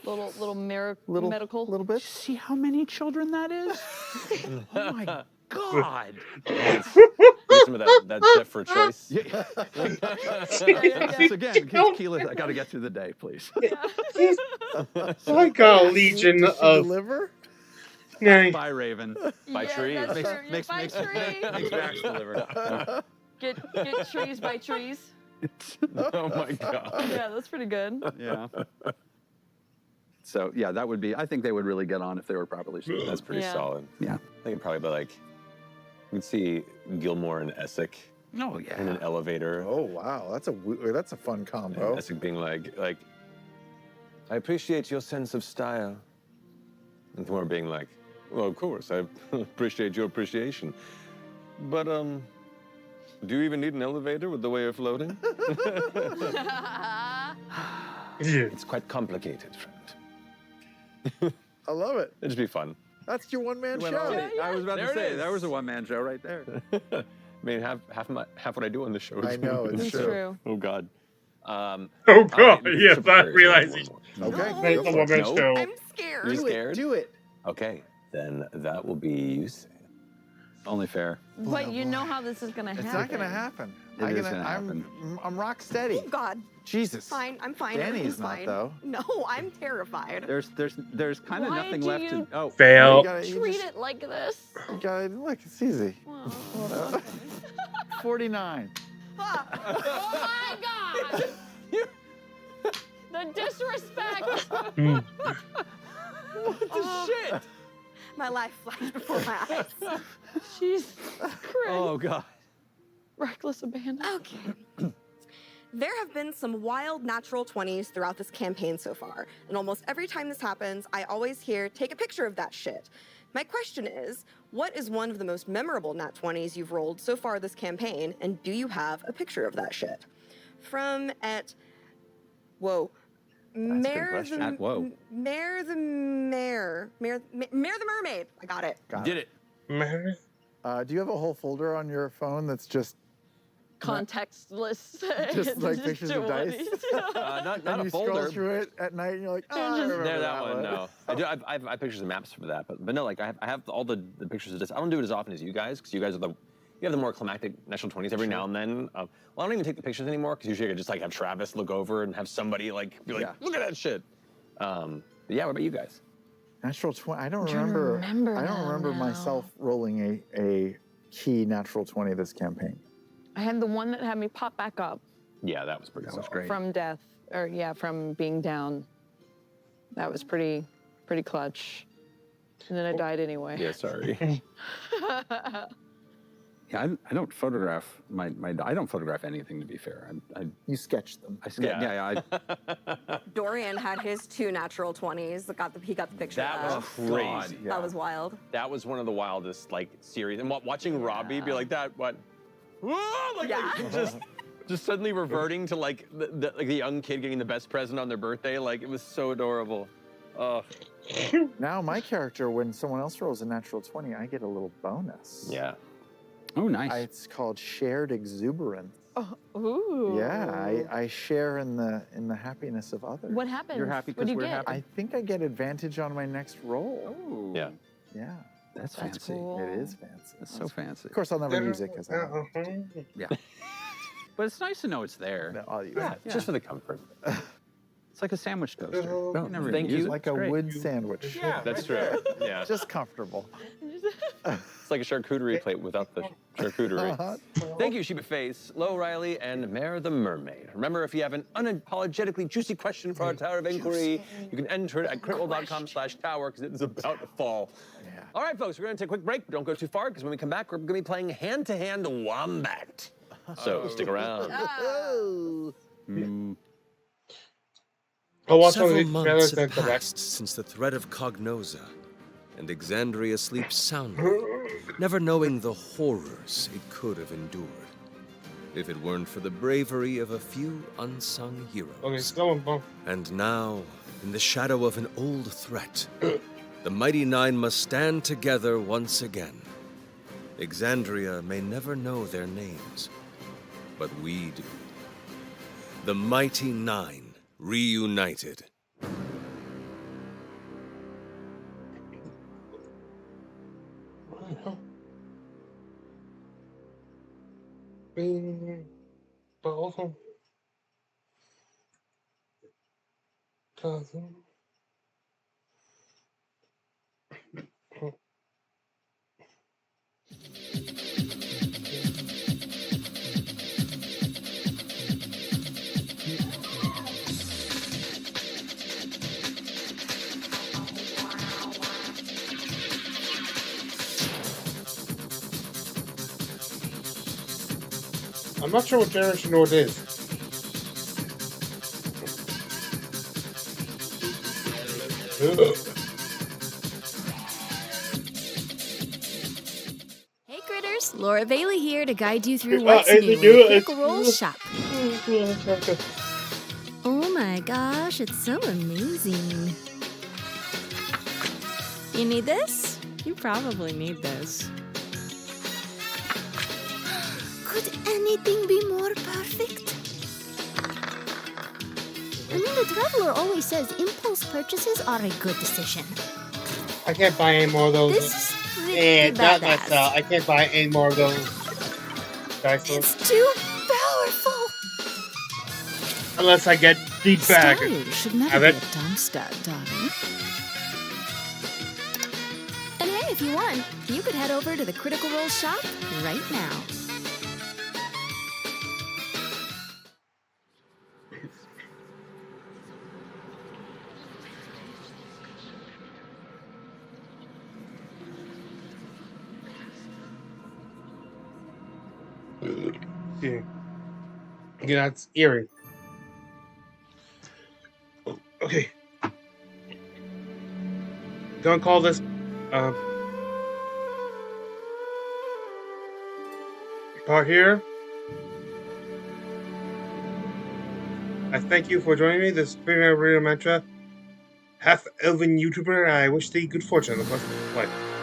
Little medical. little bit? See how many children that is? Oh my God! Need some of that Jeff for choice. Yes, again, Keyleth, I got to get through the day, please. It's like a legion Does she of. deliver? Nah. Bye, Raven. By trees. That's Makes- true. makes- by makes- tree. Makes Max deliver. Get trees by trees. Oh my God. Yeah, that's pretty good. Yeah. So yeah, that would be. I think they would really get on if they were properly stoned. That's pretty Yeah. solid. Yeah. I think it'd probably be like, you could see Gilmore and Essek Oh yeah. in an elevator. Oh wow, that's a fun combo. Essek being like, I appreciate your sense of style. And Gilmore being like, well, of course, I appreciate your appreciation. But, do you even need an elevator with the way you're floating? It's quite complicated, friend. I love it. It'd just be fun. That's your one-man Went show. on. I was about There to it say is. that was a one-man show right there. I mean, half what I do on the show. I know, it's It's true. true. Oh God. Oh all God! right, Yes, super I curious. realize it. Okay, No. Make go the for it. woman No. show. I'm scared. You Do scared? it. Do it. Okay, then that will be you. Only fair. But you know how this is gonna happen. It's not gonna happen. It is gonna happen. I'm rock steady. Oh God. Jesus. Fine. I'm fine. Danny's Everything's not, fine. though. No, I'm terrified. There's kind of Why nothing do left you- to. Oh, Fail. You gotta, you Treat just- it like this. you gotta look. It's easy. Wow. 49. Oh my God! The disrespect! What the shit! My life flashed before my eyes. Jesus Christ. Oh, God. Reckless abandon. Okay. There have been some wild natural 20s throughout this campaign so far, and almost every time this happens, I always hear, take a picture of that shit. My question is, what is one of the most memorable nat 20s you've rolled so far this campaign, and do you have a picture of that shit? From whoa. That's a good question. At whoa. Mare the Mermaid. I got it. Did it. Mary? Do you have a whole folder on your phone that's just Contextless. like pictures of dice? Not and a you folder. scroll through it at night and you're like, oh, I remember There, that one. No, I do. I have pictures and maps for that, but no, like I have all the pictures of this. I don't do it as often as you guys, because you guys are you have the more climactic national 20s every now and then. Well, I don't even take the pictures anymore, because usually I just like have Travis look over and have somebody like be like, look at that shit. But yeah, what about you guys? Natural 20. I don't trying to remember. remember I don't now. remember myself rolling a key natural 20 this campaign. I had the one that had me pop back up Yeah, that was pretty. That was great. from death, or yeah, from being down. That was pretty clutch. And then I died anyway. Yeah, sorry. Yeah, I don't photograph I don't photograph anything, to be fair. You sketched them. Dorian had his 2 natural 20s. He got the picture That of was crazy. Yeah. That was wild. That was one of the wildest like series. And watching Robbie be like that, what? Whoa! Like, Yeah. just suddenly reverting to like the young kid getting the best present on their birthday. Like it was so adorable. Oh. Now my character, when someone else rolls a natural 20, I get a little bonus. Yeah. Oh, nice. It's called shared exuberance. Oh, ooh. Yeah, I share in the happiness of others. What happens? You're happy What do 'cause you we're get? happy? I think I get advantage on my next roll. Ooh. Yeah. Yeah, That's That's fancy. cool. it is fancy. That's so fancy. Of course, I'll never use it because I don't. Yeah. But it's nice to know it's there. No, I'll use Yeah, it. just for the comfort. It's like a sandwich toaster. Don't never Thank use you. it. Like It's a great. wood sandwich. Yeah, that's true. Yeah. Just comfortable. It's like a charcuterie plate without the charcuterie. Uh-huh. Thank you, Sheba Face, Lo Riley, and Mare the Mermaid. Remember, if you have an unapologetically juicy question for our Tower of Inquiry, you can enter it at criticalrole.com/tower, because it is about to fall. Yeah. All right, folks, we're going to take a quick break, but don't go too far, because when we come back, we're going to be playing hand-to-hand wombat. So stick around. I'll watch one of Several these months trailers have and come back. passed since the threat of Cognosa, and Exandria sleeps soundly, never knowing the horrors it could have endured, if it weren't for the bravery of a few unsung heroes. Okay, someone bump. And now, in the shadow of an old threat, the Mighty Nine must stand together once again. Exandria may never know their names, but we do. The Mighty Nine reunited. Bing. Ball. Cousin. I'm not sure what Generation Nord is. Hey critters, Laura Bailey here to guide you through Ah, what's is new it in new? the Critical Role shop. Oh my gosh, it's so amazing. You need this? You probably need this. Could anything be more perfect? I mean, the Traveler always says impulse purchases are a good decision. I can't buy any more of those. This is pretty And not badass. myself. I can't buy any more of those. Dice rolls. It's too powerful. Unless I get the bag. Style should Have never it. be a dumpster, darling. And hey, if you want, you could head over to the Critical Role shop right now. Yeah, that's eerie. Okay. Don't call this part here. I thank you for joining me. This is Premier Radio Mantra, half elven YouTuber, and I wish thee good fortune in the quest of life.